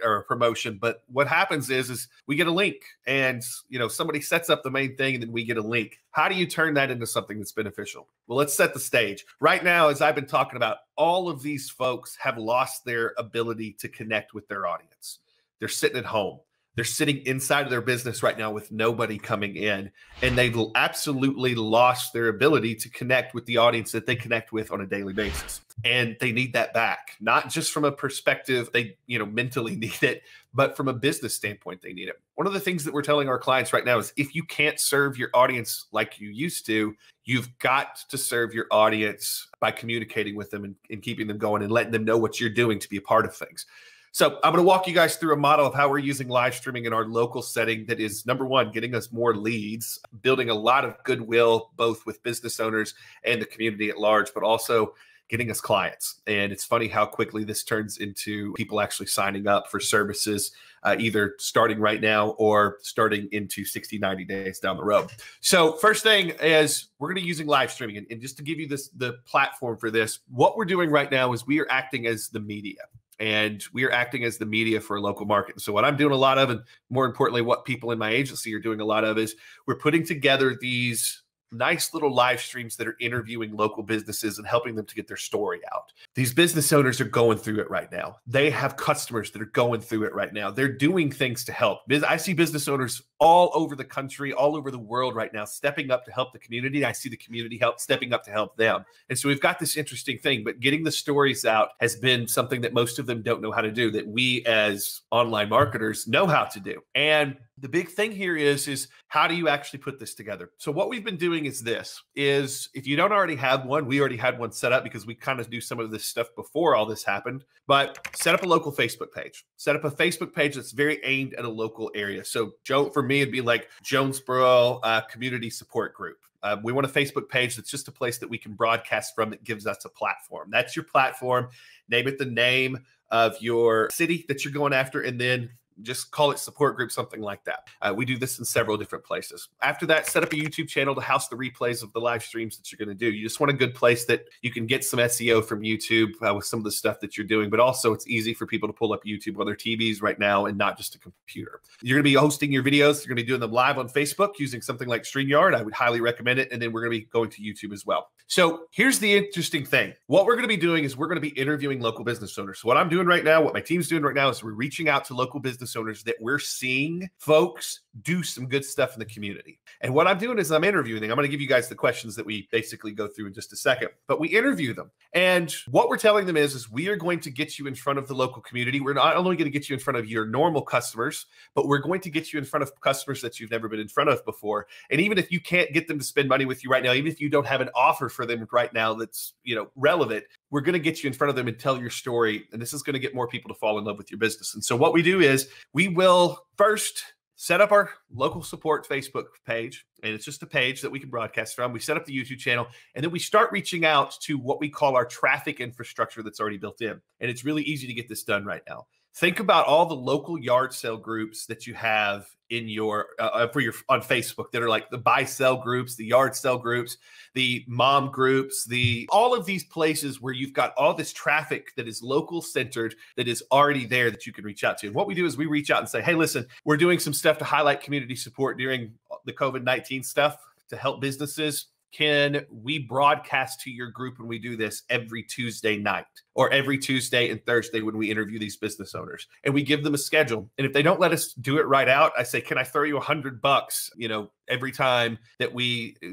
or a promotion. But what happens is we get a link, and somebody sets up the main thing, and then we get a link. How do you turn that into something that's beneficial? Well, let's set the stage. Right now, as I've been talking about, all of these folks have lost their ability to connect with their audience. They're sitting at home. They're sitting inside of their business right now with nobody coming in, and they've absolutely lost their ability to connect with the audience that they connect with on a daily basis. And they need that back, not just from a perspective they, mentally need it, but from a business standpoint, they need it. One of the things that we're telling our clients right now is, if you can't serve your audience like you used to, you've got to serve your audience by communicating with them and keeping them going and letting them know what you're doing to be a part of things. So I'm going to walk you guys through a model of how we're using live streaming in our local setting that is, number one, getting us more leads, building a lot of goodwill, both with business owners and the community at large, but also getting us clients. And it's funny how quickly this turns into people actually signing up for services, either starting right now or starting into 60, 90 days down the road. So first thing is, we're going to be using live streaming. And just to give you the platform for this, what we're doing right now is we are acting as the media. And we are acting as the media for a local market. So what I'm doing a lot of, and more importantly, what people in my agency are doing a lot of, is we're putting together these nice little live streams that are interviewing local businesses and helping them to get their story out. These business owners are going through it right now. They have customers that are going through it right now. They're doing things to help. I see business owners all over the country, all over the world right now, stepping up to help the community. I see the community stepping up to help them. And so we've got this interesting thing, but getting the stories out has been something that most of them don't know how to do, that we as online marketers know how to do. And the big thing here is how do you actually put this together? So what we've been doing is if you don't already have one, we already had one set up because we kind of do some of this stuff before all this happened, but set up a local Facebook page. Set up a Facebook page that's very aimed at a local area. So for me, it'd be like Jonesboro Community Support Group. We want a Facebook page that's just a place that we can broadcast from that gives us a platform. That's your platform. Name it the name of your city that you're going after, and then just call it support group, something like that. We do this in several different places. After that, set up a YouTube channel to house the replays of the live streams that you're going to do. You just want a good place that you can get some SEO from YouTube with some of the stuff that you're doing, but also it's easy for people to pull up YouTube on their TVs right now and not just a computer. You're going to be hosting your videos. You're going to be doing them live on Facebook using something like StreamYard. I would highly recommend it. And then we're going to be going to YouTube as well. So here's the interesting thing. What we're going to be doing is we're going to be interviewing local business owners. So what I'm doing right now, what my team's doing right now, is we're reaching out to local business owners that we're seeing folks do some good stuff in the community. And what I'm doing is I'm interviewing them. I'm going to give you guys the questions that we basically go through in just a second, but we interview them. And what we're telling them is we are going to get you in front of the local community. We're not only going to get you in front of your normal customers, but we're going to get you in front of customers that you've never been in front of before. And even if you can't get them to spend money with you right now, even if you don't have an offer for them right now that's, relevant, we're going to get you in front of them and tell your story. And this is going to get more people to fall in love with your business. And so what we do is we will first set up our local support Facebook page, and it's just a page that we can broadcast from. We set up the YouTube channel, and then we start reaching out to what we call our traffic infrastructure that's already built in. And it's really easy to get this done right now. Think about all the local yard sale groups that you have in your on Facebook that are like the buy sell groups, the yard sale groups, the mom groups, all of these places where you've got all this traffic that is local centered, that is already there that you can reach out to. And what we do is we reach out and say, hey, listen, we're doing some stuff to highlight community support during the COVID-19 stuff to help businesses. Can we broadcast to your group when we do this every Tuesday night or every Tuesday and Thursday when we interview these business owners? And we give them a schedule. And if they don't let us do it right out, I say, can I throw you $100, every time that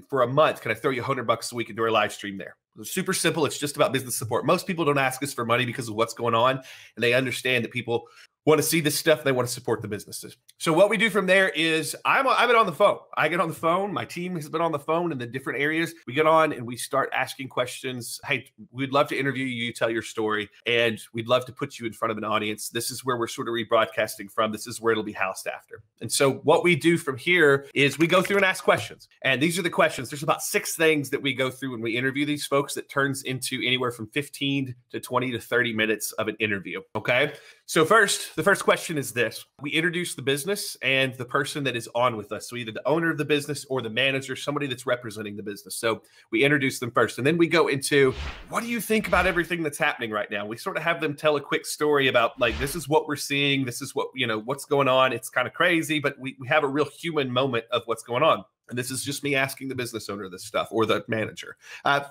for a month, can I throw you $100 so we can do our live stream there? It's super simple. It's just about business support. Most people don't ask us for money because of what's going on. And they understand that people want to see this stuff. And they want to support the businesses. So what we do from there is I've been on the phone. I get on the phone. My team has been on the phone in the different areas. We get on and we start asking questions. Hey, we'd love to interview you. You tell your story, and we'd love to put you in front of an audience. This is where we're sort of rebroadcasting from. This is where it'll be housed after. And so what we do from here is we go through and ask questions. And these are the questions. There's about 6 things that we go through when we interview these folks that turns into anywhere from 15 to 20 to 30 minutes of an interview. Okay. So the first question is this. We introduce the business and the person that is on with us. So either the owner of the business or the manager, somebody that's representing the business. So we introduce them first. And then we go into, what do you think about everything that's happening right now? We sort of have them tell a quick story about, like, this is what we're seeing. This is what, what's going on. It's kind of crazy, but we have a real human moment of what's going on. And this is just me asking the business owner this stuff or the manager.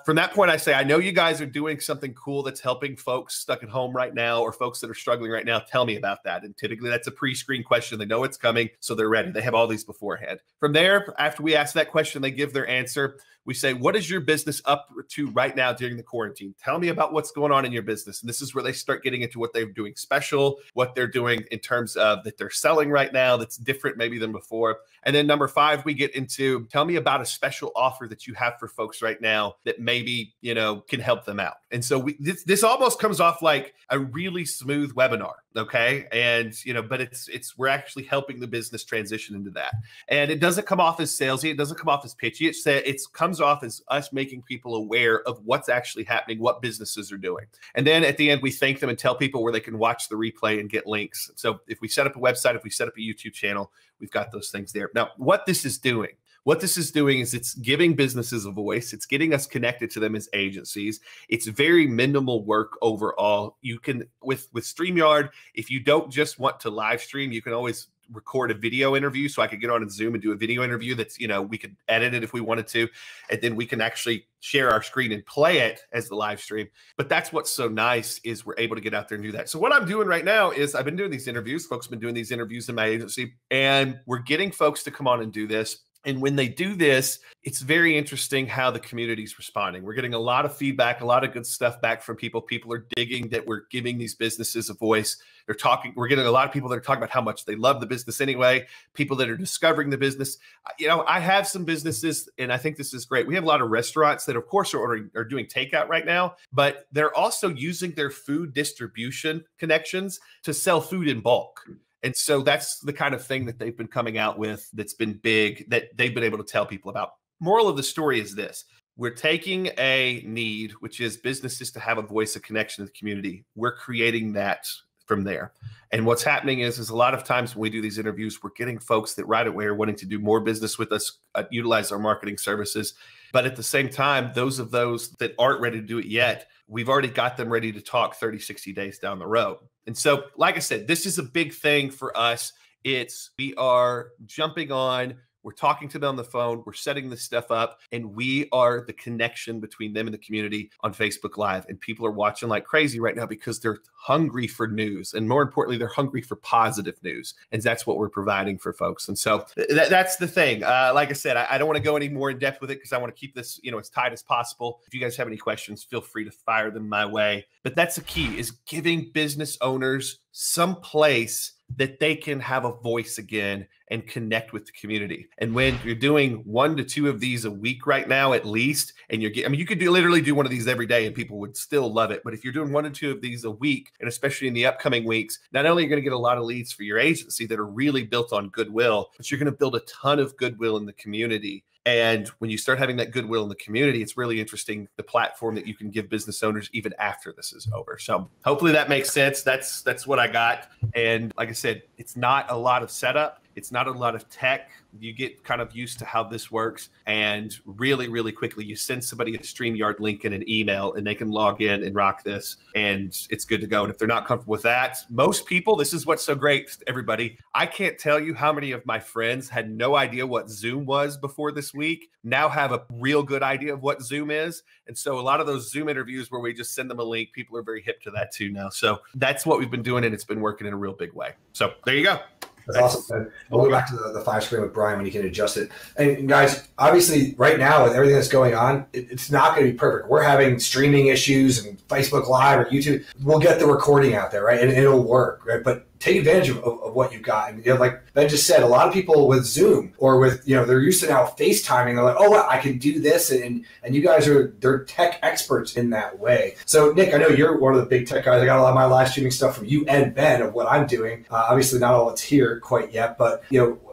From that point, I say, I know you guys are doing something cool that's helping folks stuck at home right now or folks that are struggling right now. Tell me about that. And typically that's a pre-screen question. They know it's coming, so they're ready. They have all these beforehand. From there, after we ask that question, they give their answer. We say, what is your business up to right now during the quarantine? Tell me about what's going on in your business. And this is where they start getting into what they're doing special, what they're doing in terms of that they're selling right now that's different maybe than before. And then number 5, we get into, tell me about a special offer that you have for folks right now that maybe, can help them out. And so this almost comes off like a really smooth webinar. Okay. And, but we're actually helping the business transition into that. And it doesn't come off as salesy. It doesn't come off as pitchy. It comes off as us making people aware of what's actually happening, what businesses are doing. And then at the end, we thank them and tell people where they can watch the replay and get links. So if we set up a website, if we set up a YouTube channel, we've got those things there. Now, what this is doing is it's giving businesses a voice. It's getting us connected to them as agencies. It's very minimal work overall. You can, with StreamYard, if you don't just want to live stream, you can always record a video interview. So I could get on Zoom and do a video interview that's, we could edit it if we wanted to, and then we can actually share our screen and play it as the live stream. But that's what's so nice is we're able to get out there and do that. So what I'm doing right now is I've been doing these interviews. Folks have been doing these interviews in my agency, and we're getting folks to come on and do this. And when they do this, it's very interesting how the community's responding. We're getting a lot of feedback, a lot of good stuff back from people. People are digging that we're giving these businesses a voice. We're getting a lot of people that are talking about how much they love the business anyway, people that are discovering the business. I have some businesses, and I think this is great. We have a lot of restaurants that, of course, are doing takeout right now, but they're also using their food distribution connections to sell food in bulk. And so that's the kind of thing that they've been coming out with that's been big, that they've been able to tell people about. Moral of the story is this. We're taking a need, which is businesses to have a voice of connection to the community. We're creating that from there. And what's happening is a lot of times when we do these interviews, we're getting folks that right away are wanting to do more business with us, utilize our marketing services. But at the same time, those that aren't ready to do it yet, we've already got them ready to talk 30, 60 days down the road. And so, like I said, this is a big thing for us. We are jumping on. We're talking to them on the phone. We're setting this stuff up, and we are the connection between them and the community on Facebook Live. And people are watching like crazy right now because they're hungry for news. And more importantly, they're hungry for positive news. And that's what we're providing for folks. And so that's the thing. Like I said, I don't want to go any more in depth with it because I want to keep this, as tight as possible. If you guys have any questions, feel free to fire them my way. But that's the key, is giving business owners some place that they can have a voice again and connect with the community. And when you're doing 1 to 2 of these a week right now, at least, and you could literally do one of these every day and people would still love it. But if you're doing 1 to 2 of these a week, and especially in the upcoming weeks, not only are you going to get a lot of leads for your agency that are really built on goodwill, but you're going to build a ton of goodwill in the community. And when you start having that goodwill in the community, it's really interesting, the platform that you can give business owners even after this is over. So hopefully that makes sense. That's what I got. And like I said, it's not a lot of setup. It's not a lot of tech. You get kind of used to how this works. And really, really quickly, you send somebody a StreamYard link in an email and they can log in and rock this and it's good to go. And if they're not comfortable with that, most people, this is what's so great, everybody. I can't tell you how many of my friends had no idea what Zoom was before this week, now have a real good idea of what Zoom is. And so a lot of those Zoom interviews where we just send them a link, people are very hip to that too now. So that's what we've been doing, and it's been working in a real big way. So there you go. That's awesome. And we'll go back to the 5 screen with Brian when he can adjust it. And guys, obviously right now with everything that's going on, it's not going to be perfect. We're having streaming issues and Facebook Live or YouTube. We'll get the recording out there, right? And it'll work, right? But take advantage of what you've got. And like Ben just said, a lot of people with Zoom or with, they're used to now FaceTiming. They're like, oh, well, I can do this. And you guys they're tech experts in that way. So Nick, I know you're one of the big tech guys. I got a lot of my live streaming stuff from you and Ben of what I'm doing. Obviously not all it's here quite yet, but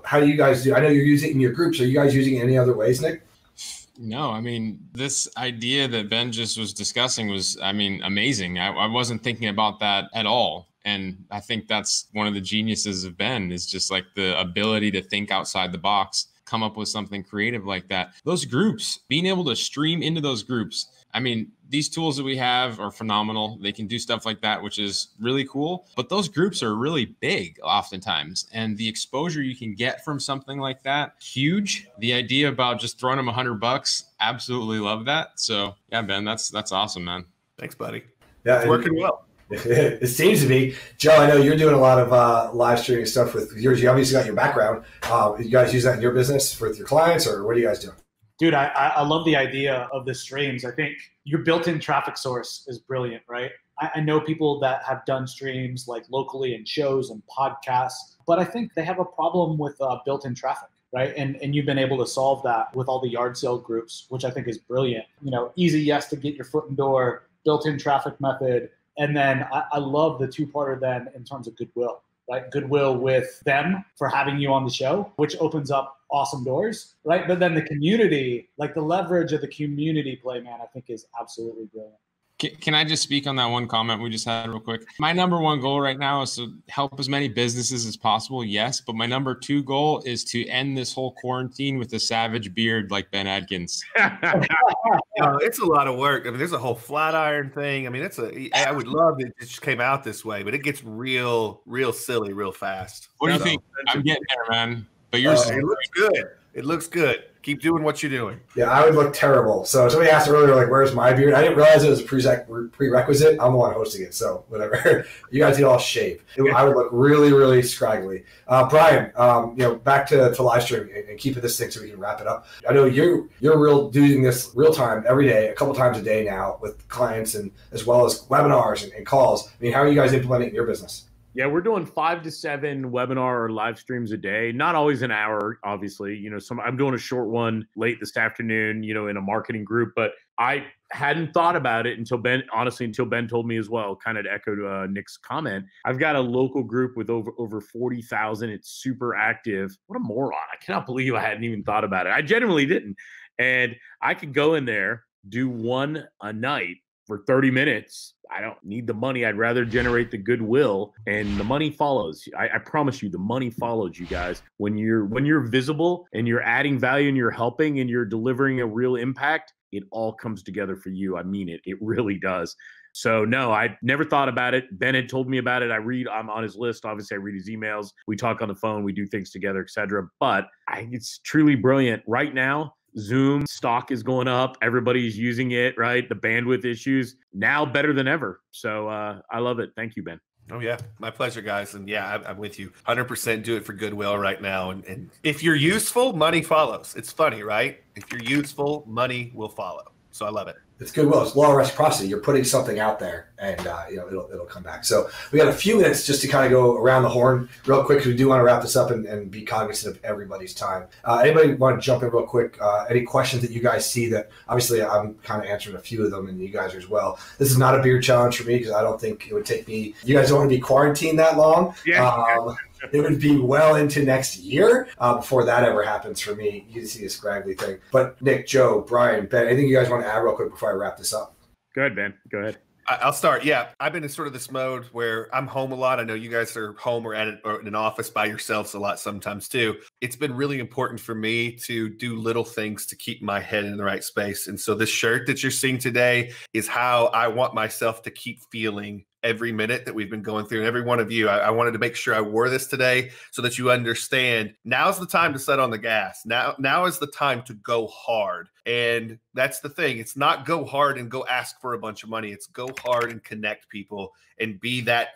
how do you guys do? I know you're using it in your groups. Are you guys using it in any other ways, Nick? No, I mean, this idea that Ben just was discussing was, amazing. I wasn't thinking about that at all. And I think that's one of the geniuses of Ben, is just like the ability to think outside the box, come up with something creative like that. Those groups, being able to stream into those groups. These tools that we have are phenomenal. They can do stuff like that, which is really cool. But those groups are really big oftentimes. And the exposure you can get from something like that, huge. The idea about just throwing them $100, absolutely love that. So yeah, Ben, that's awesome, man. Thanks, buddy. Yeah, it's working well. It seems to be. Joe, I know you're doing a lot of live streaming stuff with yours. You obviously got your background. You guys use that in your business with your clients, or what are you guys doing? Dude, I love the idea of the streams. I think your built-in traffic source is brilliant, right? I know people that have done streams like locally in shows and podcasts, but I think they have a problem with built-in traffic, right? And you've been able to solve that with all the yard sale groups, which I think is brilliant. Easy yes to get your foot in door, built-in traffic method. And then I love the two-parter then in terms of goodwill, right? Goodwill with them for having you on the show, which opens up awesome doors, right? But then the community, like the leverage of the community play, man, I think is absolutely brilliant. Can I just speak on that one comment we just had real quick? My number one goal right now is to help as many businesses as possible, yes. But my number 2 goal is to end this whole quarantine with a savage beard like Ben Adkins. It's a lot of work. There's a whole flat iron thing. I would love it just came out this way, but it gets real silly real fast. What do you think? I'm getting there, man. But yours it looks good. It looks good. Keep doing what you're doing. Yeah, I would look terrible. So somebody asked earlier, like, where's my beard? I didn't realize it was a prerequisite. I'm the one hosting it, so whatever. You guys need all shave. I would look really, really scraggly. Brian, back to live streaming and keeping this thing so we can wrap it up. I know you're doing this real time every day, a couple times a day now with clients, and as well as webinars and calls. How are you guys implementing in your business? Yeah, we're doing 5 to 7 webinar or live streams a day. Not always an hour, obviously. I'm doing a short one late this afternoon, in a marketing group. But I hadn't thought about it until Ben told me as well, kind of echoed Nick's comment. I've got a local group with over 40,000. It's super active. What a moron. I cannot believe I hadn't even thought about it. I genuinely didn't. And I could go in there, do one a night for 30 minutes. I don't need the money. I'd rather generate the goodwill, and the money follows. I promise you, the money follows you guys. When you're visible and you're adding value and you're helping and you're delivering a real impact, it all comes together for you. I mean it. It really does. So no, I never thought about it. Ben had told me about it. I'm on his list. Obviously I read his emails. We talk on the phone, we do things together, etc. But it's truly brilliant. Right now, Zoom stock is going up. Everybody's using it, right? The bandwidth issues now better than ever. So I love it. Thank you, Ben. Oh, yeah. My pleasure, guys. And yeah, I'm with you. 100% do it for goodwill right now. And if you're useful, money follows. It's funny, right? If you're useful, money will follow. So I love it. It's goodwill. It's law of reciprocity. You're putting something out there, and it'll come back. So we got a few minutes just to kind of go around the horn real quick, because we do want to wrap this up and be cognizant of everybody's time. Anybody want to jump in real quick? Any questions that you guys see that, obviously I'm kind of answering a few of them, and you guys are as well. This is not a beer challenge for me, because I don't think it would take me. You guys don't want to be quarantined that long. Yeah. It would be well into next year before that ever happens for me. You can see a scraggly thing. But Nick, Joe, Brian, Ben, anything you guys want to add real quick before I wrap this up? Go ahead, Ben. Go ahead. I'll start. Yeah, I've been in sort of this mode where I'm home a lot. I know you guys are home or in an office by yourselves a lot sometimes too. It's been really important for me to do little things to keep my head in the right space. And so this shirt that you're seeing today is how I want myself to keep feeling every minute that we've been going through. And every one of you, I wanted to make sure I wore this today so that you understand now's the time to set on the gas. Now is the time to go hard. And that's the thing. It's not go hard and go ask for a bunch of money. It's go hard and connect people and be that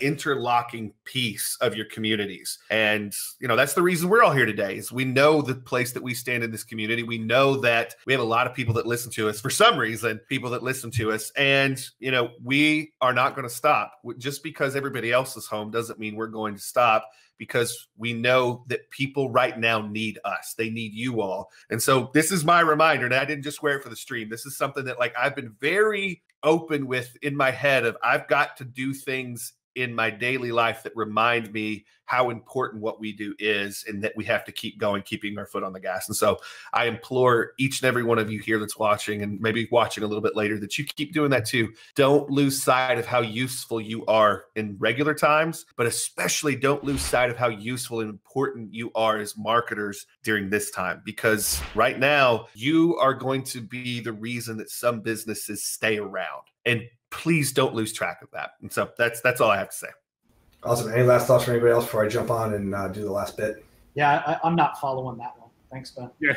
interlocking piece of your communities. And, that's the reason we're all here today, is we know the place that we stand in this community. We know that we have a lot of people that listen to us for some reason, people that listen to us. And, we are not going to stop. Just because everybody else is home doesn't mean we're going to stop, because we know that people right now need us. They need you all. And so this is my reminder, and I didn't just wear it for the stream. This is something that I've been very open with in my head of I've got to do things in my daily life that remind me how important what we do is, and that we have to keep going, keeping our foot on the gas. And so I implore each and every one of you here that's watching, and maybe watching a little bit later, that you keep doing that too. Don't lose sight of how useful you are in regular times, but especially don't lose sight of how useful and important you are as marketers during this time, because right now you are going to be the reason that some businesses stay around. And please don't lose track of that. And so that's all I have to say. Awesome. Any last thoughts from anybody else before I jump on and do the last bit? Yeah, I'm not following that one. Thanks, Ben. Yeah.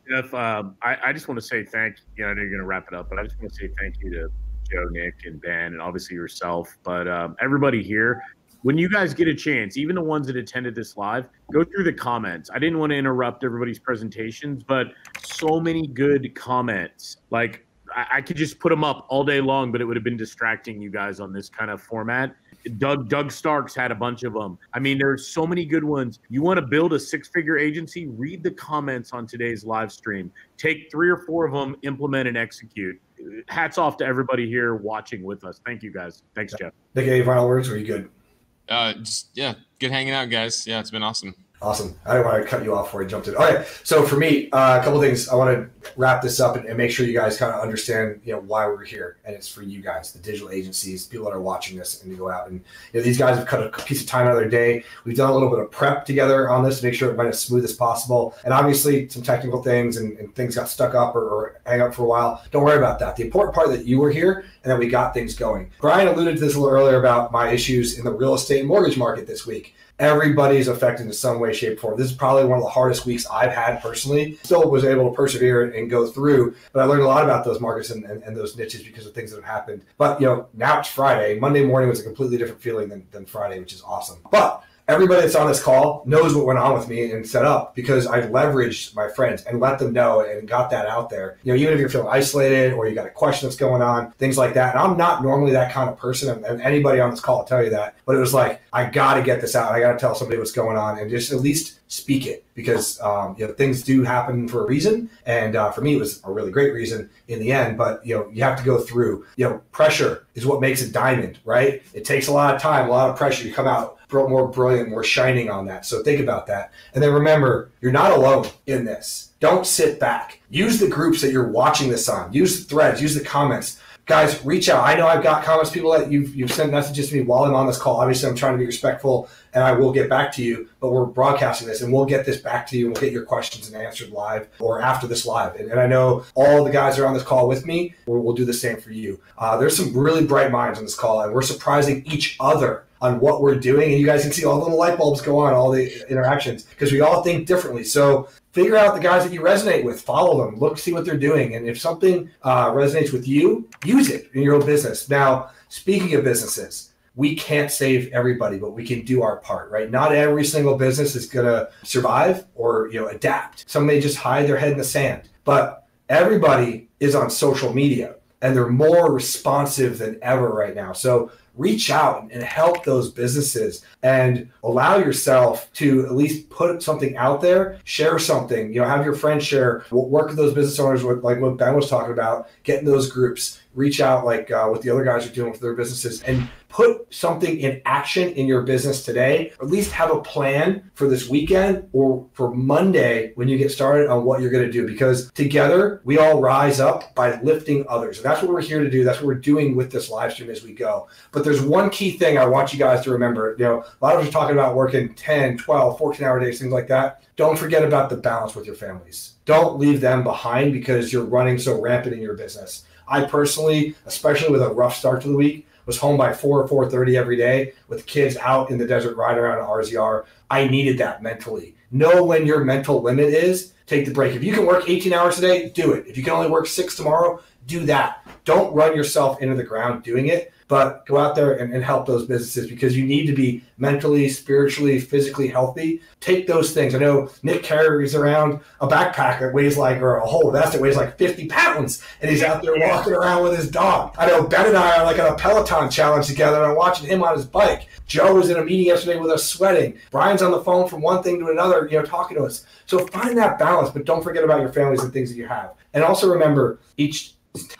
Jeff, I just want to say thank you. I know you're going to wrap it up, but I just want to say thank you to Joe, Nick, and Ben, and obviously yourself. But everybody here, when you guys get a chance, even the ones that attended this live, go through the comments. I didn't want to interrupt everybody's presentations, but so many good comments. I could just put them up all day long, but it would have been distracting you guys on this kind of format. Doug Starks had a bunch of them. I mean, there's so many good ones. You want to build a six-figure agency? Read the comments on today's live stream. Take 3 or 4 of them, implement and execute. Hats off to everybody here watching with us. Thank you, guys. Thanks, Jeff. Nick, any final words, or are you good? Good hanging out, guys. Yeah, it's been awesome. Awesome. I don't want to cut you off before I jumped in. All right. So for me, a couple of things. I want to wrap this up and make sure you guys kind of understand, why we're here. And it's for you guys, the digital agencies, people that are watching this, and to go out. And these guys have cut a piece of time out of their day. We've done a little bit of prep together on this to make sure it went as smooth as possible. And obviously some technical things and things got stuck up or hang up for a while. Don't worry about that. The important part that you were here and that we got things going. Brian alluded to this a little earlier about my issues in the real estate and mortgage market this week. Everybody's affected in some way, shape, or form. This is probably one of the hardest weeks I've had personally. Still was able to persevere and go through, but I learned a lot about those markets and those niches because of things that have happened. But now it's Friday. Monday morning was a completely different feeling than Friday, which is awesome. But everybody that's on this call knows what went on with me and set up, because I've leveraged my friends and let them know and got that out there. Even if you're feeling isolated or you got a question that's going on, things like that. And I'm not normally that kind of person, and anybody on this call will tell you that. But it was like, I got to get this out. I got to tell somebody what's going on and just at least speak it, because things do happen for a reason. And for me, it was a really great reason in the end. But you have to go through. Pressure is what makes a diamond, right? It takes a lot of time, a lot of pressure. You come out more brilliant, more shining on that. So think about that. And then remember, you're not alone in this. Don't sit back. Use the groups that you're watching this on. Use the threads, use the comments. Guys, reach out. I know I've got comments, people that you've sent messages to me while I'm on this call. Obviously, I'm trying to be respectful and I will get back to you, but we're broadcasting this and we'll get this back to you and we'll get your questions and answered live or after this live. And I know all the guys are on this call with me. We'll do the same for you. There's some really bright minds on this call, and we're surprising each other on what we're doing. And you guys can see all the little light bulbs go on, all the interactions, because we all think differently. So figure out the guys that you resonate with, follow them, look, see what they're doing. And if something resonates with you, use it in your own business. Now, speaking of businesses, we can't save everybody, but we can do our part, right? Not every single business is going to survive or, adapt. Some may just hide their head in the sand, but everybody is on social media and they're more responsive than ever right now. So reach out and help those businesses and allow yourself to at least put something out there, share something, have your friends share, work with those business owners, like what Ben was talking about, get in those groups, reach out like what the other guys are doing with their businesses, and put something in action in your business today, or at least have a plan for this weekend or for Monday when you get started on what you're going to do, because together we all rise up by lifting others. And that's what we're here to do. That's what we're doing with this live stream as we go. But there's one key thing I want you guys to remember. A lot of us are talking about working 10, 12, 14-hour days, things like that. Don't forget about the balance with your families. Don't leave them behind because you're running so rampant in your business. I personally, especially with a rough start to the week, was home by 4 or 4:30 every day with kids out in the desert riding around RZR. I needed that mentally. Know when your mental limit is. Take the break. If you can work 18 hours a day, do it. If you can only work 6 tomorrow, do that. Don't run yourself into the ground doing it, but go out there and help those businesses, because you need to be mentally, spiritually, physically healthy. Take those things. I know Nick carries around a backpack that weighs or a whole vest that weighs 50 pounds, and he's out there walking around with his dog. I know Ben and I are on a Peloton challenge together, and I'm watching him on his bike. Joe was in a meeting yesterday with us sweating. Brian's on the phone from one thing to another, talking to us. So find that balance, but don't forget about your families and things that you have. And also remember, each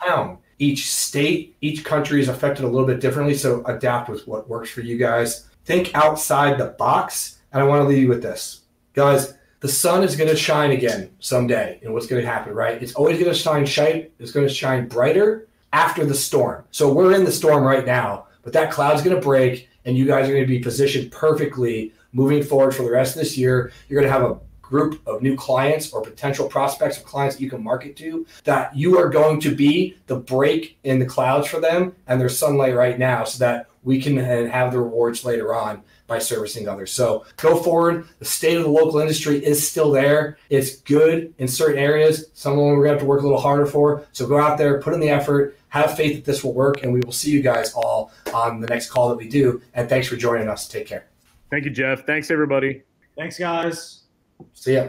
town, each state, each country is affected a little bit differently, so adapt with what works for you guys. Think outside the box, and I want to leave you with this. Guys, the sun is going to shine again someday, and what's going to happen, right? It's always going to shine. It's going to shine brighter after the storm. So we're in the storm right now, but that cloud's going to break, and you guys are going to be positioned perfectly moving forward for the rest of this year. You're going to have a group of new clients or potential prospects of clients that you can market to, that you are going to be the break in the clouds for them and their sunlight right now, so that we can have the rewards later on by servicing others. So go forward. The state of the local industry is still there. It's good in certain areas. Some of them we're going to have to work a little harder for. So go out there, put in the effort, have faith that this will work, and we will see you guys all on the next call that we do. And thanks for joining us. Take care. Thank you, Jeff. Thanks, everybody. Thanks, guys. See ya.